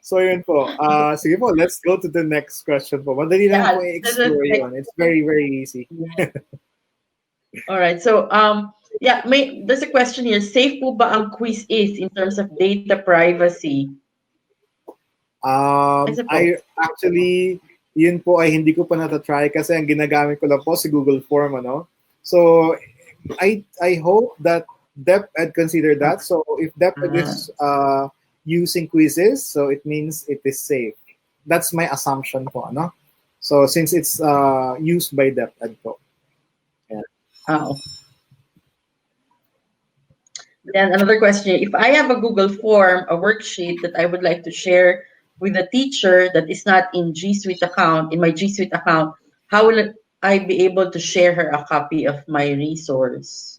so, yun po. Sige po, let's go to the next question po. Madali lang Yeah, po i-explore yun. It's very, very easy. All right. So, yeah, there's a question here. Safe po ba ang quiz is in terms of data privacy? I suppose. I actually, yun po ay hindi ko pa natatry kasi ang ginagamit ko lang po si Google Form, ano? So, I hope that DepEd consider that. So, if DepEd is using quizzes, so it means it is safe. That's my assumption po, ano? So, since it's used by DepEd po. Yeah. Oh. Then another question. If I have a Google form, a worksheet that I would like to share with a teacher that is not in G Suite account, in my G Suite account, how will I be able to share her a copy of my resource?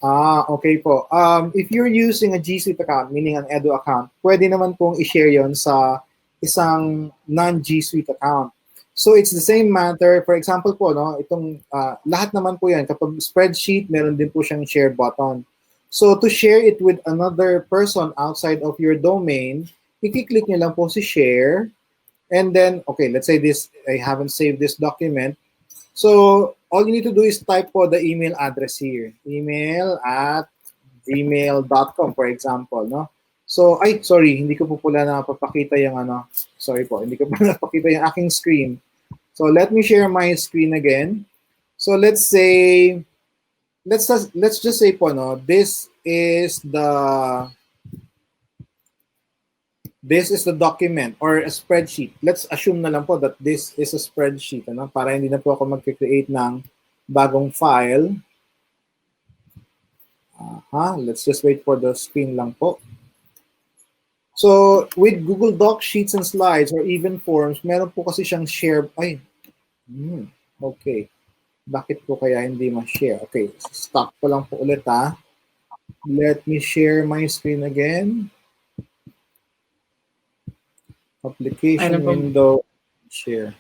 Okay po. If you're using a G Suite account, meaning an Edu account, pwede naman pong i-share yon sa isang non-G Suite account. So it's the same matter. For example po, no, itong lahat naman po yan. Kapag spreadsheet, meron din po siyang share button. So to share it with another person outside of your domain, i-click nyo lang po si share. And then, okay, let's say this, I haven't saved this document. So all you need to do is type po the email address here. email@gmail.com, for example, no? So, sorry, hindi ko po pala napapakita yung ano. Sorry po, hindi ko po napakita yung aking screen. So let me share my screen again. So let's say, let's just say po, no, this is the document or a spreadsheet. Let's assume na lang po that this is a spreadsheet, ano, para hindi na po ako mag-create ng bagong file. Let's just wait for the screen lang po. So, with Google Docs, Sheets, and Slides, or even Forms, meron po kasi siyang share. Okay. Bakit po kaya hindi ma-share? Okay, stop ko lang po ulit, ha. Let me share my screen again. Application window, share.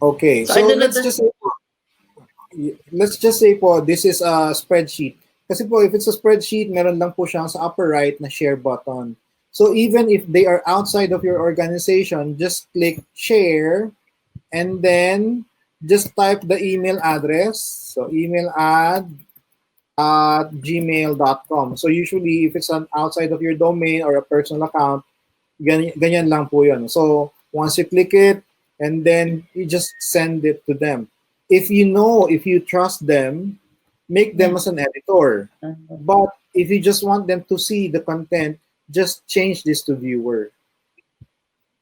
Okay, So I so don't know the let's just say po, this is a spreadsheet. Kasi po, if it's a spreadsheet, meron lang po siya sa upper right na share button. So even if they are outside of your organization, just click share and then just type the email address. So email at gmail.com. So usually if it's an outside of your domain or a personal account, ganyan lang po yun. So once you click it, and then you just send it to them. If you trust them, make them as an editor. But if you just want them to see the content, just change this to viewer.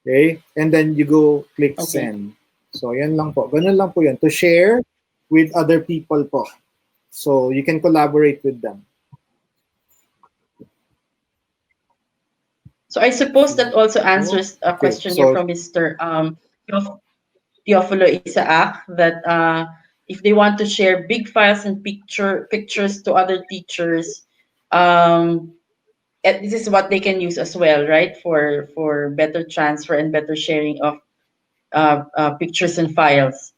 Okay? And then you go click okay. send. So yan lang po. Ganun lang po yan. To share with other people po. So you can collaborate with them. So I suppose that also answers a Okay. question here So from Mr. Teofilo Isaac that if they want to share big files and pictures to other teachers, um, this is what they can use as well, right? For better transfer and better sharing of pictures and files.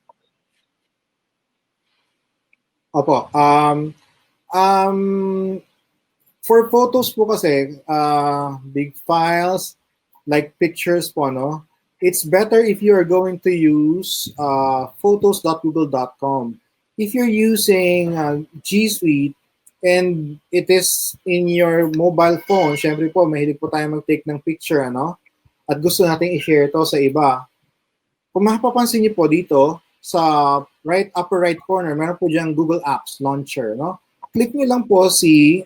opo. Um for photos po kasi, big files, like pictures po, no? It's better if you are going to use photos.google.com. If you're using G Suite and it is in your mobile phone, syempre po, mahilig po tayo mag-take ng picture, ano? At gusto natin i-share to sa iba. Kung mapapansin niyo po dito, sa upper right corner, meron po diyang Google Apps Launcher, no? Click niyo lang po si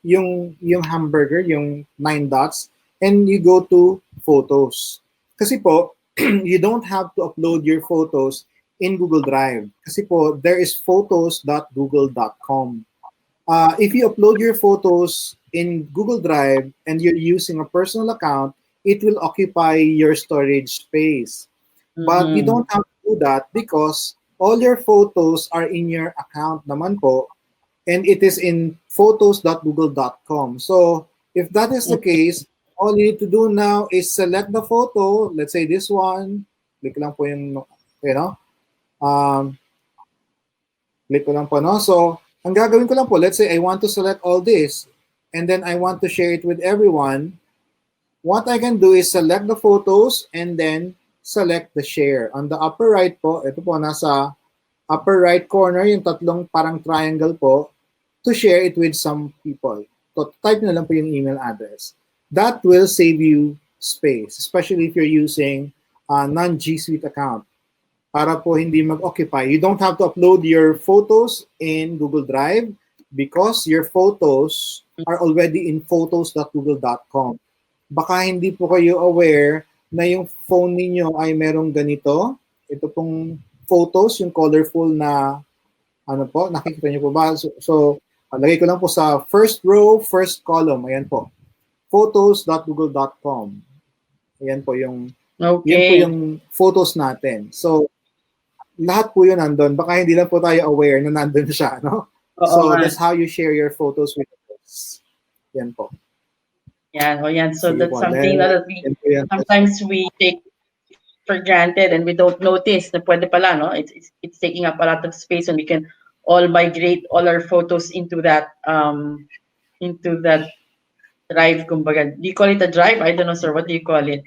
yung hamburger, yung 9 dots, and you go to Photos. Kasi po, you don't have to upload your photos in Google Drive. Kasi po, there is photos.google.com. If you upload your photos in Google Drive and you're using a personal account, it will occupy your storage space. But you don't have to do that because all your photos are in your account naman po, and it is in photos.google.com. So if that is the case, all you need to do now is select the photo. Let's say this one. Click lang po yung, um, click ko lang po, no? So, ang gagawin ko lang po, let's say I want to select all this, and then I want to share it with everyone. What I can do is select the photos and then select the share. On the upper right po, ito po, nasa upper right corner, yung tatlong parang triangle po, to share it with some people. So, type na lang po yung email address. That will save you space, especially if you're using a non-G Suite account. Para po hindi mag-occupy. You don't have to upload your photos in Google Drive because your photos are already in photos.google.com. Baka hindi po kayo aware na yung phone ninyo ay merong ganito. Ito pong photos, yung colorful na, nakikita niyo po ba? So lagay ko lang po sa first row, first column. Ayan po. Photos.google.com. Ayan po yung, yan po yung photos natin. So, lahat po yun nandun. Baka hindi lang po tayo aware na nandun siya, no? So, that's how you share your photos with others. Yan po. Yan. So Sige that's po. something that we sometimes we take for granted and we don't notice na pwede pala, no? It's taking up a lot of space and we can all migrate all our photos into that drive, kumbaga. Do you call it a drive? I don't know, sir. What do you call it?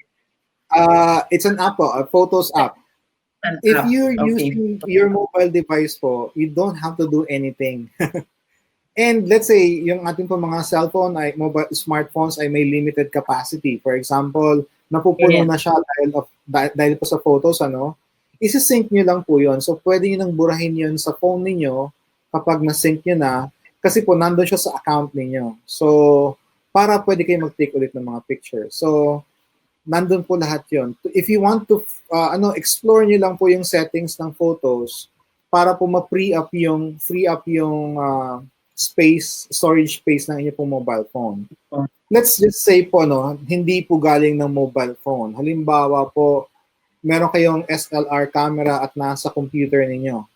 It's an app po, a photos app. If you're using your mobile device po, you don't have to do anything. And let's say, yung ating po mga cellphone, smartphones ay may limited capacity. For example, napupuno na siya dahil po sa photos, isi-sync nyo lang po yun. So, pwede nyo nang burahin yun sa phone ninyo kapag na-sync nyo na, kasi po nandun siya sa account ninyo. So, para pwede kayo mag-take ulit ng mga pictures. So, nandun po lahat yun. If you want to, explore nyo lang po yung settings ng photos para po ma-free up yung storage space ng inyong mobile phone. Let's just say po, hindi po galing ng mobile phone. Halimbawa po, meron kayong SLR camera at nasa computer ninyo.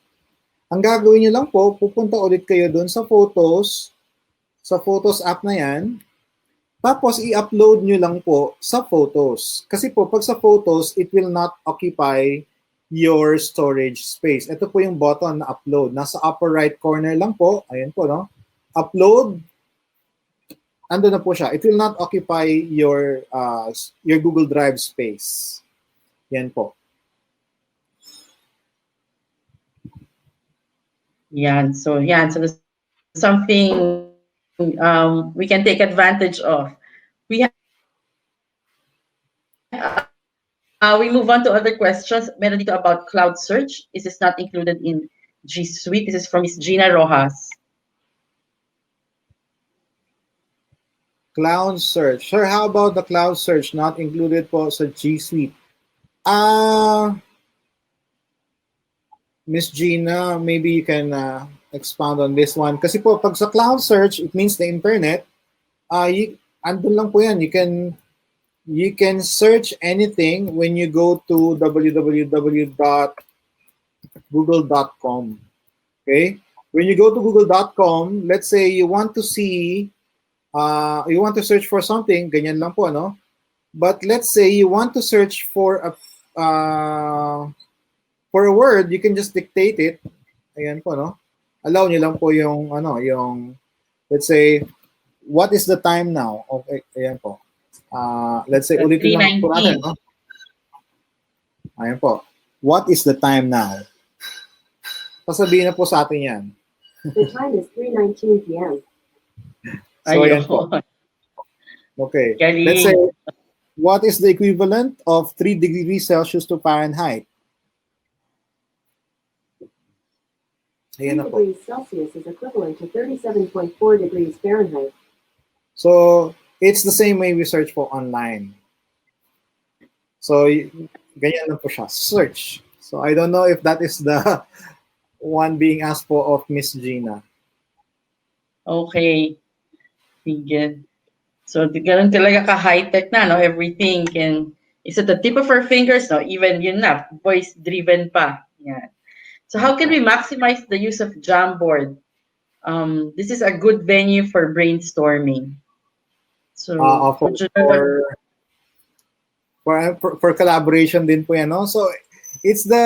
Ang gagawin nyo lang po, pupunta ulit kayo dun sa Photos app na yan, tapos i-upload nyo lang po sa Photos. Kasi po, pag sa Photos, it will not occupy your storage space. Ito po yung button na upload. Nasa upper right corner lang po. Ayan po, no? Upload. Ando na po siya. It will not occupy your Google Drive space. Yan po. So something we can take advantage of. We move on to other questions. Meron dito about cloud search. Is this not included in G Suite? This is from Miss Gina Rojas. Cloud search. Sir, how about the cloud search not included po sa G Suite? Miss Gina, maybe you can expound on this one. Kasi po, pag sa cloud search, it means the internet. Andun lang po yan. You can search anything when you go to www.google.com. Okay? When you go to google.com, let's say you want to see, you want to search for something, ganyan lang po, no? But let's say you want to search for a word, you can just dictate it. Ayan po, no? Allow nyo lang po yung, let's say, what is the time now? Okay, ayan po. Let's say, ulitin lang po natin, no? Ayan po. What is the time now? Sasabihin na po sa atin yan. The time is 3:19 p.m. So, ayan po. Okay. Let's say, what is the equivalent of 3 degrees Celsius to Fahrenheit? 3 degrees Celsius is equivalent to 37.4 degrees Fahrenheit. So, it's the same way we search for online. So, ganyan lang po siya. Search. So, I don't know if that is the one being asked for of Miss Gina. Okay. Sige. So, ganun talaga ka-high-tech na, no? Everything is at the tip of our fingers, no? Even yun na, voice-driven pa. Yan. So, how can we maximize the use of Jamboard? This is a good venue for brainstorming. So, for collaboration din po yan, no? So, it's the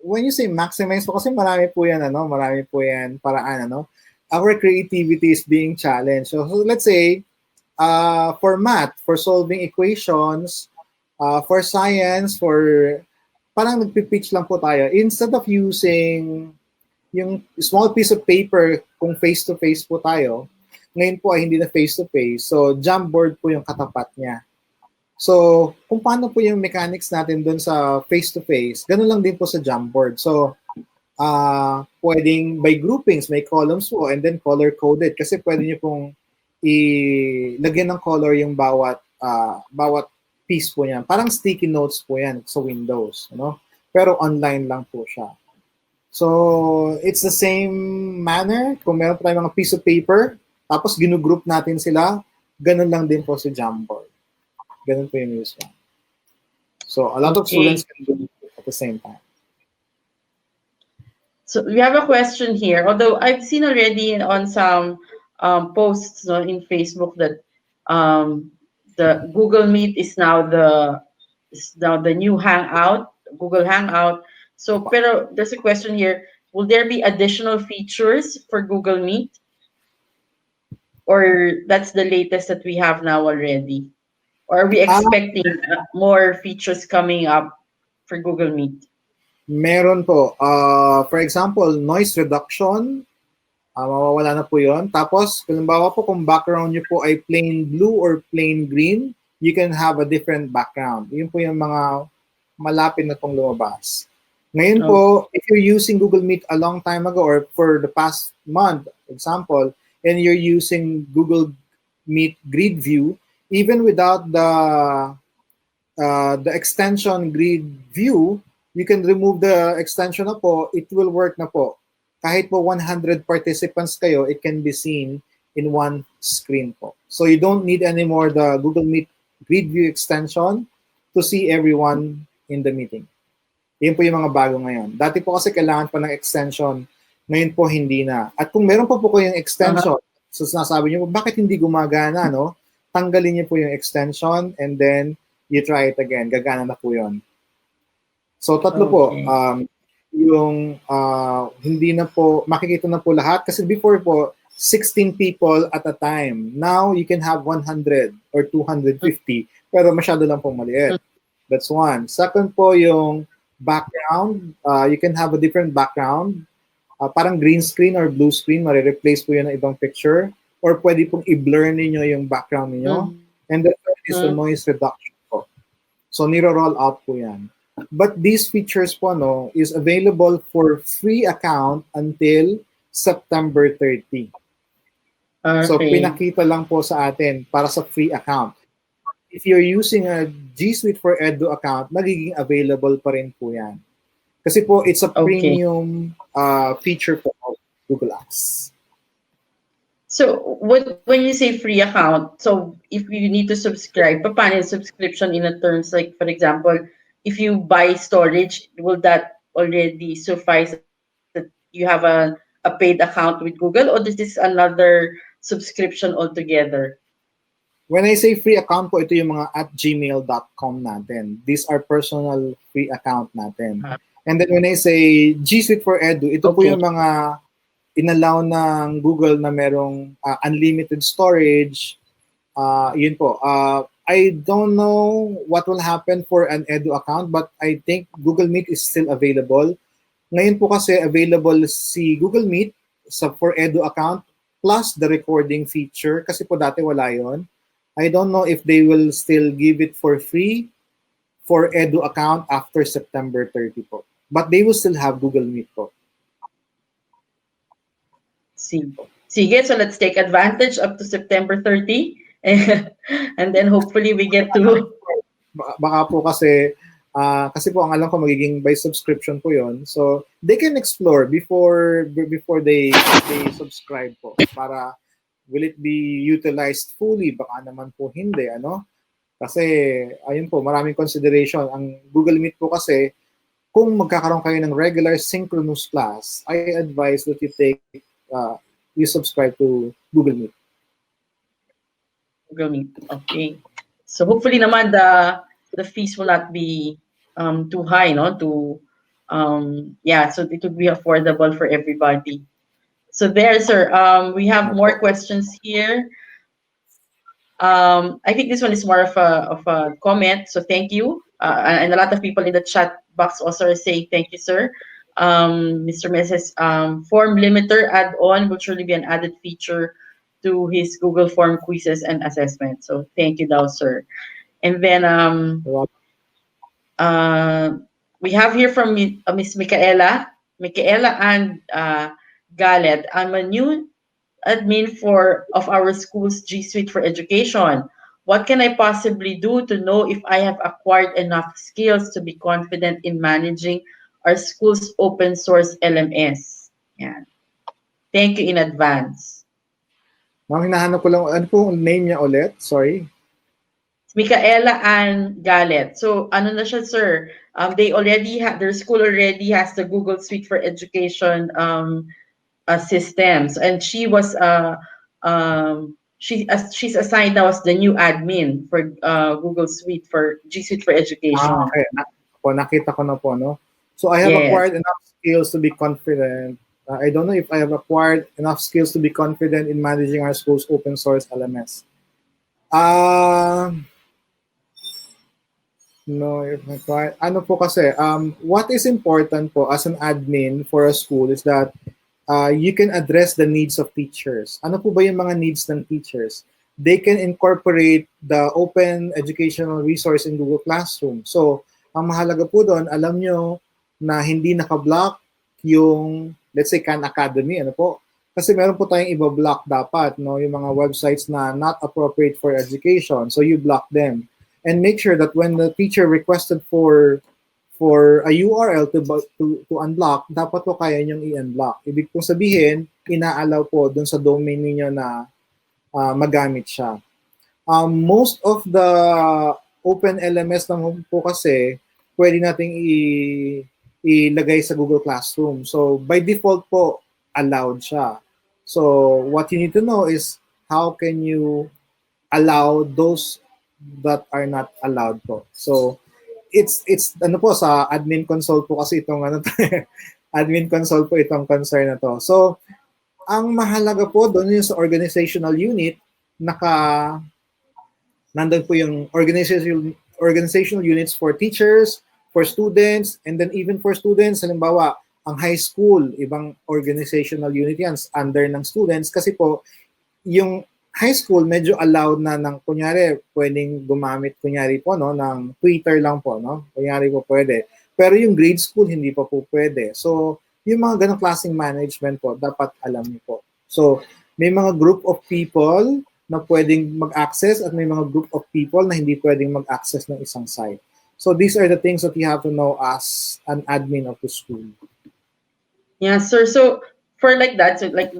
when you say maximize po, kasi marami po yan paraan, ano? Our creativity is being challenged. So let's say, for math, for solving equations, for science, parang nagpipitch lang po tayo. Instead of using yung small piece of paper, kung face-to-face po tayo, ngayon po ay hindi na face-to-face. So, Jamboard po yung katapat niya. So, kung paano po yung mechanics natin doon sa face-to-face, ganun lang din po sa Jamboard. So, pwedeng by groupings, may columns po, and then color-coded. Kasi pwede nyo pong ilagyan ng color yung bawat piece po niyan. Parang sticky notes po yan sa Windows. You know? Pero online lang po siya. So, it's the same manner. Kung meron pa tayong mga piece of paper, tapos ginugroup natin sila, ganun lang din po sa Jamboard. Ganun po yung use niya. So, a lot of students can do it at the same time. So we have a question here. Although I've seen already on some posts in Facebook that the Google Meet is now the new Hangout, Google Hangout. So, pero there's a question here: will there be additional features for Google Meet, or that's the latest that we have now already, or are we expecting more features coming up for Google Meet? Meron po. For example, noise reduction, mawawala na po yun. Tapos, halimbawa po kung background nyo po ay plain blue or plain green, you can have a different background. Yun po yung mga malapit na pong lumabas. Ngayon po, if you're using Google Meet a long time ago or for the past month, example, and you're using Google Meet Grid View, even without the extension Grid View, you can remove the extension na po, it will work na po. Kahit po 100 participants kayo, it can be seen in one screen po. So you don't need anymore the Google Meet Grid View extension to see everyone in the meeting. Yun po yung mga bago ngayon. Dati po kasi kailangan pa ng extension, ngayon po hindi na. At kung meron pa po kayong extension, so sinasabi niyo, bakit hindi gumagana, no? Tanggalin niyo po yung extension and then you try it again. Gagana na po yun. So tatlo po, Okay. yung hindi na po, makikita na po lahat. Kasi before po, 16 people at a time. Now, you can have 100 or 250, pero masyado lang pong maliit. That's one. Second po, yung background. You can have a different background. Parang green screen or blue screen, marireplace po yun ng ibang picture. Or pwede pong i-blur ninyo yung background ninyo. And the third is the noise reduction po. So, niro-roll out po yan. But these features po, no, is available for free account until September 30. So, Okay. pinakita lang po sa atin para sa free account. If you're using a G Suite for Edu account, magiging available pa rin po yan. Kasi po, it's a Okay. premium feature po of Google Apps. So when you say free account, so if you need to subscribe, paano yung subscription in a terms like, for example, if you buy storage, will that already suffice that you have a paid account with Google, or this is another subscription altogether? When I say free account po, ito yung mga at gmail.com natin. These are personal free account natin. And then when I say G Suite for Edu, ito po Okay. yung mga inallow ng Google na merong unlimited storage. Yun po. I don't know what will happen for an Edu account, but I think Google Meet is still available. Ngayon po kasi available si Google Meet for Edu account plus the recording feature kasi po dati wala yon. I don't know if they will still give it for free for Edu account after September 30 po. But they will still have Google Meet po. Sige, so let's take advantage up to September 30 and then hopefully we get to Baka po kasi po ang alam ko magiging by subscription po yon. So they can explore before they subscribe po para will it be utilized fully? Baka naman po hindi, ano? Kasi ayun po, maraming consideration. Ang Google Meet po kasi kung magkakaroon kayo ng regular synchronous class, I advise that you subscribe to Google Meet. Google Meet. Okay. So hopefully naman the fees will not be too high, no? So it would be affordable for everybody. So there, sir. We have more questions here. I think this one is more of a comment. So thank you. And a lot of people in the chat box also are saying thank you, sir. Mr. Mrs. Form limiter add-on will surely be an added feature to his Google Form quizzes and assessment. So thank you, Dao, sir. And then we have here from Miss Micaela and Galet. I'm a new admin of our school's G Suite for Education. What can I possibly do to know if I have acquired enough skills to be confident in managing our school's open source LMS? Yeah. Thank you in advance. Ma'am, hinahanap ko lang, ano po ang name niya ulit? Sorry. Micaela and Galet. So, ano na siya, sir? Their school already has the Google Suite for Education systems, and she was she's assigned now as the new admin for Google Suite for G Suite for Education. Okay. Nakita ko na po, no? So I have acquired enough skills to be confident. I don't know if I have acquired enough skills to be confident in managing our school's open source LMS. No, if acquired. Ano po kasi, what is important po as an admin for a school is that you can address the needs of teachers. Ano po ba yung mga needs ng teachers? They can incorporate the open educational resource in Google Classroom. So, ang mahalaga po doon, alam nyo na hindi naka-block yung, let's say, Khan Academy, ano po? Kasi meron po tayong iba-block dapat, no? Yung mga websites na not appropriate for education. So, you block them. And make sure that when the teacher requested for a URL to unblock, dapat po kaya niyong i-unblock. Ibig pong sabihin, ina-allow po dun sa domain niyo na magamit siya. Most of the open LMS naman po kasi, pwede nating ilagay sa Google Classroom. So, by default po, allowed siya. So, what you need to know is how can you allow those that are not allowed po. So, it's ano po sa admin console po kasi itong ano admin console po itong concern na to. So, ang mahalaga po doon yung sa organizational unit, nandun po yung organizational units for teachers, for students, and then even for students, halimbawa, ang high school, ibang organizational unit yan, under ng students, kasi po, yung high school, medyo allowed na ng, kunyari, pwedeng gumamit, kunyari po, no, ng Twitter lang po, no? Kunyari po pwede. Pero yung grade school, hindi pa po pwede. So, yung mga ganong klaseng management po, dapat alam niyo po. So, may mga group of people na pwedeng mag-access at may mga group of people na hindi pwedeng mag-access ng isang site. So, these are the things that you have to know as an admin of the school. Yeah, sir. So for like that, so like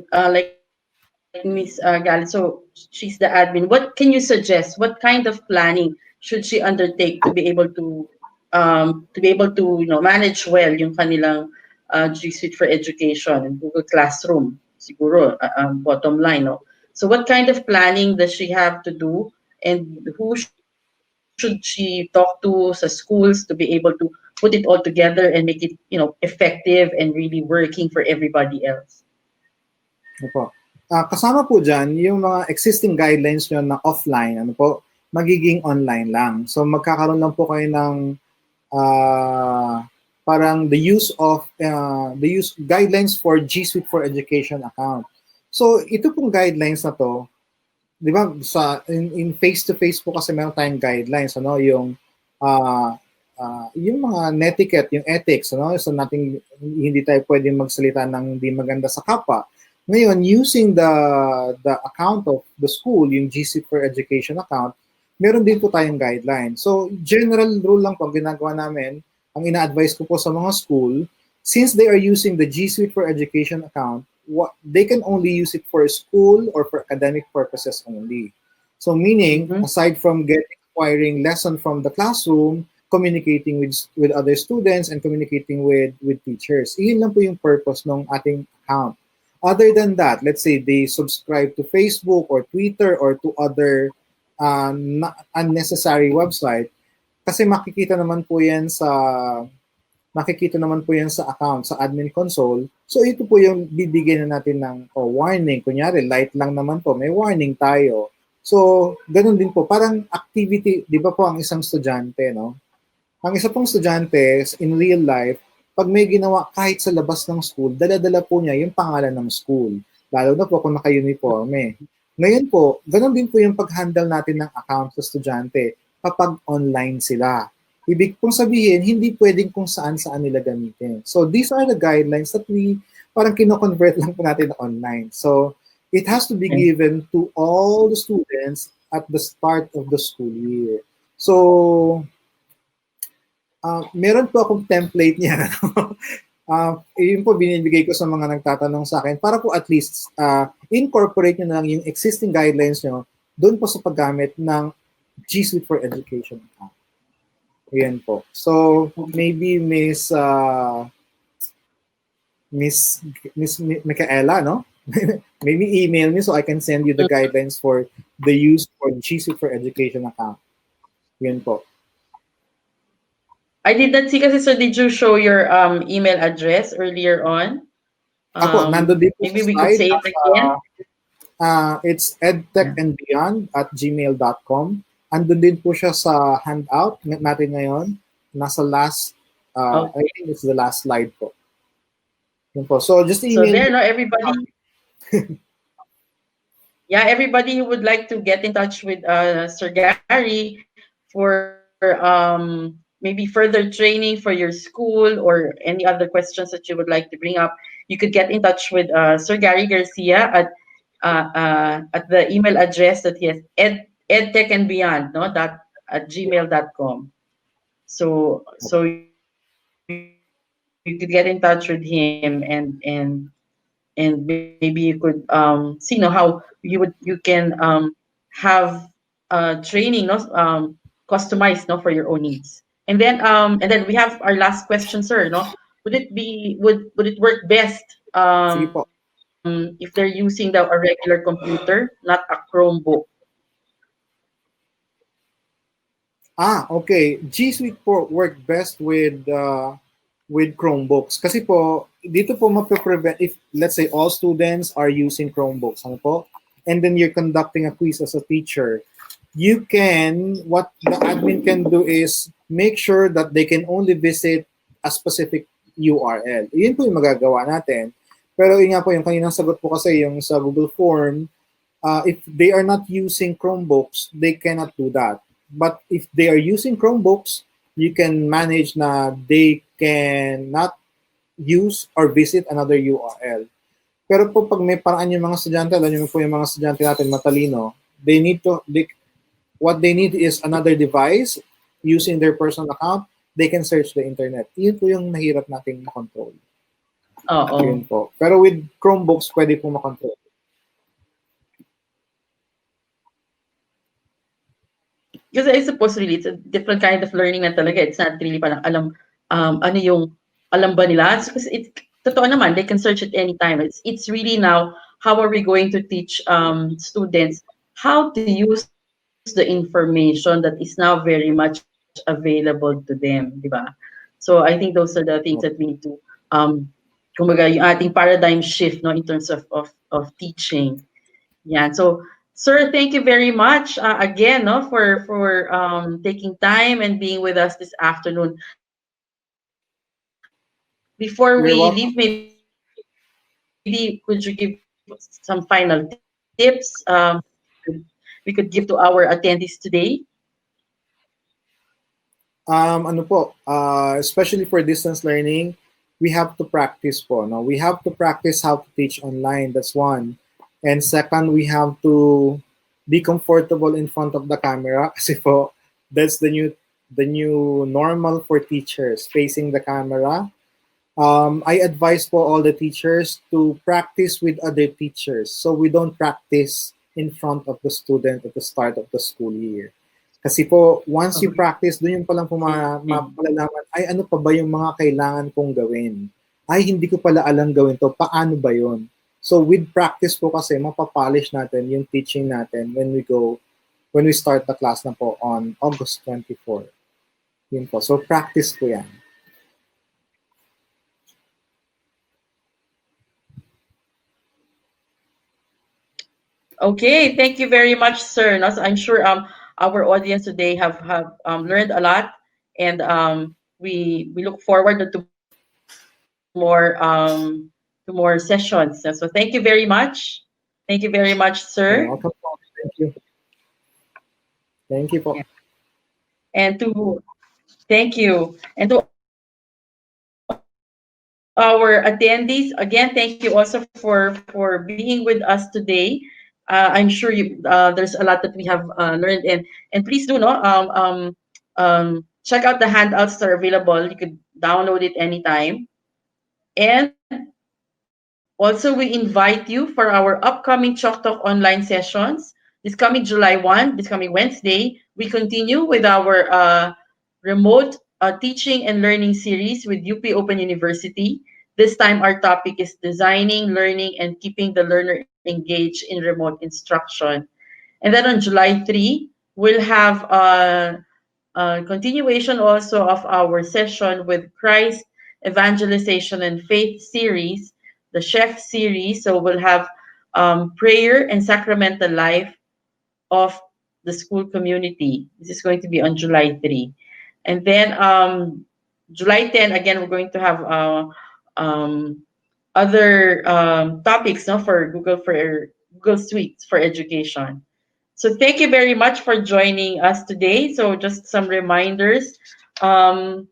Miss Gal, so she's the admin. What can you suggest? What kind of planning should she undertake to be able to manage well yung kanilang G Suite for Education, Google Classroom, siguro bottom line, no? So what kind of planning does she have to do, and who should she talk to sa schools to be able to put it all together and make it effective and really working for everybody else? Ano po? Kasama po dyan yung mga existing guidelines nyo na offline, ano po, magiging online lang. So magkakaroon lang po kayo ng parang the use guidelines for G Suite for Education account. So ito pong guidelines na to, di ba, in face-to-face po kasi meron tayong guidelines, ano, yung mga netiquette, yung ethics, ano, so hindi tayo pwedeng magsalita ng hindi maganda sa kapwa. Ngayon, using the account of the school, yung GC for Education account, meron din po tayong guideline. So, general rule lang po ang ginagawa namin, ang ina-advise ko po sa mga school, since they are using the G Suite for Education account, they can only use it for school or for academic purposes only. So, meaning, aside from acquiring lesson from the classroom, communicating with other students and communicating with teachers. Iyon lang po yung purpose ng ating account. Other than that, let's say they subscribe to Facebook or Twitter or to other unnecessary website, kasi makikita naman po yan sa account, sa admin console. So ito po yung bibigyan na natin ng warning. Kunyari, light lang naman po, may warning tayo. So, ganun din po. Parang activity, di ba po ang isang estudyante, no? Ang isa pong estudyante, in real life, pag may ginawa kahit sa labas ng school, dala-dala po niya yung pangalan ng school. Lalo na po kung naka-uniforme. Ngayon po, ganun din po yung pag-handle natin ng account sa estudyante kapag online sila. Ibig pong sabihin, hindi pwedeng kung saan-saan nila gamitin. So, these are the guidelines that we parang kino-convert lang po natin online. So, it has to be given to all the students at the start of the school year. So, meron po akong template niya. Yun po binibigay ko sa mga nagtatanong sa akin para po at least incorporate nyo na lang yung existing guidelines nyo doon po sa paggamit ng G Suite for Education account. Ayan po. So, maybe Miss Micaela, no? Maybe email me so I can send you the guidelines for the use for G Suite for Education account. Yun po. I did not see kasi, so did you show your email address earlier on? Ako, nandun din po Maybe sa we slide. could say it again. It's edtechandbeyond@gmail.com. Andun din po siya sa handout natin ngayon. Nasa last, I think it's the last slide po. Yun po. So, just email. So there, no, everybody. Yeah, everybody who would like to get in touch with Sir Gary for maybe further training for your school or any other questions that you would like to bring up, you could get in touch with Sir Gary Garcia at the email address that he has, edtechandbeyond, no, at gmail.com. So you could get in touch with him and maybe you could see how you can have training, no, customized, no, for your own needs. And then we have our last question, sir, no. Would it work best Sige po. if they're using a regular computer, not a Chromebook? Okay. G Suite po work best with Chromebooks. Kasi po, dito po mape-prevent if let's say all students are using Chromebooks, ano po? And then you're conducting a quiz as a teacher. What the admin can do is make sure that they can only visit a specific URL. Yun po yung magagawa natin. Pero yun nga po, yung kaninang sagot po kasi yung sa Google Form, if they are not using Chromebooks, they cannot do that. But if they are using Chromebooks, you can manage na they cannot use or visit another URL. Pero po pag may paraan yung mga estudyante, alam niyo po yung mga estudyante natin matalino, what they need is another device using their personal account, they can search the internet. Yun po yung mahirap nating makontrol. Yun Oo. po. Pero with Chromebooks, pwede po makontrol. Because I suppose really it's a different kind of learning na talaga. It's not really parang alam ano yung alam ba nila? Because it's totoo naman, they can search at any time. It's really now how are we going to teach students how to use the information that is now very much available to them, di ba? So I think those are the things that we need to kumbaga yung ating paradigm shift no in terms of teaching. Yeah. So, sir, thank you very much again, no, for taking time and being with us this afternoon. Before we leave, maybe could you give You're welcome. some final tips? We could give to our attendees today. Especially for distance learning, we have to practice po. No? We have to practice how to teach online. That's one. And second, we have to be comfortable in front of the camera. Kasi po, that's the new normal for teachers, facing the camera. I advise for all the teachers to practice with other teachers. So we don't practice in front of the student at the start of the school year. Kasi po, once you practice, doon yung palang mapalalaman, ay ano pa ba yung mga kailangan kong gawin? Ay, hindi ko pala alam gawin to. Paano ba yon? So with practice po kasi, mapapolish natin yung teaching natin when we start the class na po on August 24. Yun po. So practice po yan. Okay, thank you very much, sir. No, so I'm sure our audience today have learned a lot, and we look forward to more sessions. So thank you very much. Thank you very much, sir. You're welcome po. Thank you. Thank you po. And to thank you. And to our attendees, again, thank you also for being with us today. I'm sure there's a lot that we have learned, and please do know check out the handouts that are available. You could download it anytime. And also, we invite you for our upcoming Chalk Talk online sessions this coming July 1, this coming Wednesday. We continue with our remote teaching and learning series with UP Open University. This time, our topic is designing, learning, and keeping the learner engaged in remote instruction. And then on July 3, we'll have a continuation also of our session with Christ Evangelization and Faith series, the Chef series. So we'll have prayer and sacramental life of the school community. This is going to be on July 3. And then July 10, again, we're going to have um, other topics no, for Google Suites for education. So thank you very much for joining us today. So just some reminders. Um,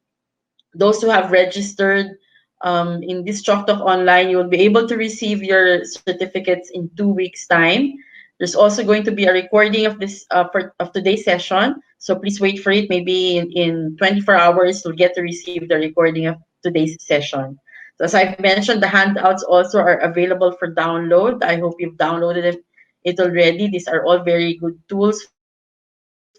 those who have registered in this Chalk Talk Online, you will be able to receive your certificates in 2 weeks' time. There's also going to be a recording of of today's session. So please wait for it. Maybe in 24 hours, you'll get to receive the recording of today's session. So as I've mentioned, the handouts also are available for download. I hope you've downloaded it already. These are all very good tools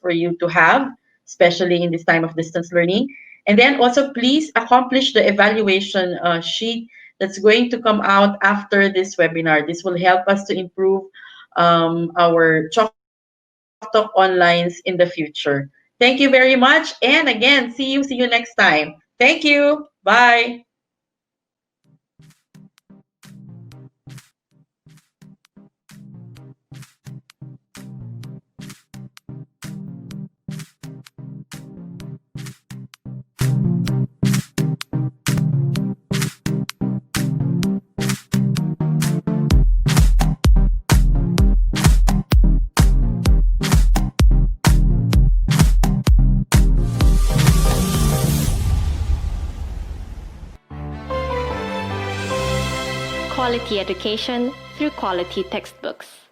for you to have, especially in this time of distance learning. And then also, please accomplish the evaluation sheet that's going to come out after this webinar. This will help us to improve our Chalk Talk Onlines in the future. Thank you very much. Thank you very much. And again, see you next time. Thank you. Bye. Quality education through quality textbooks.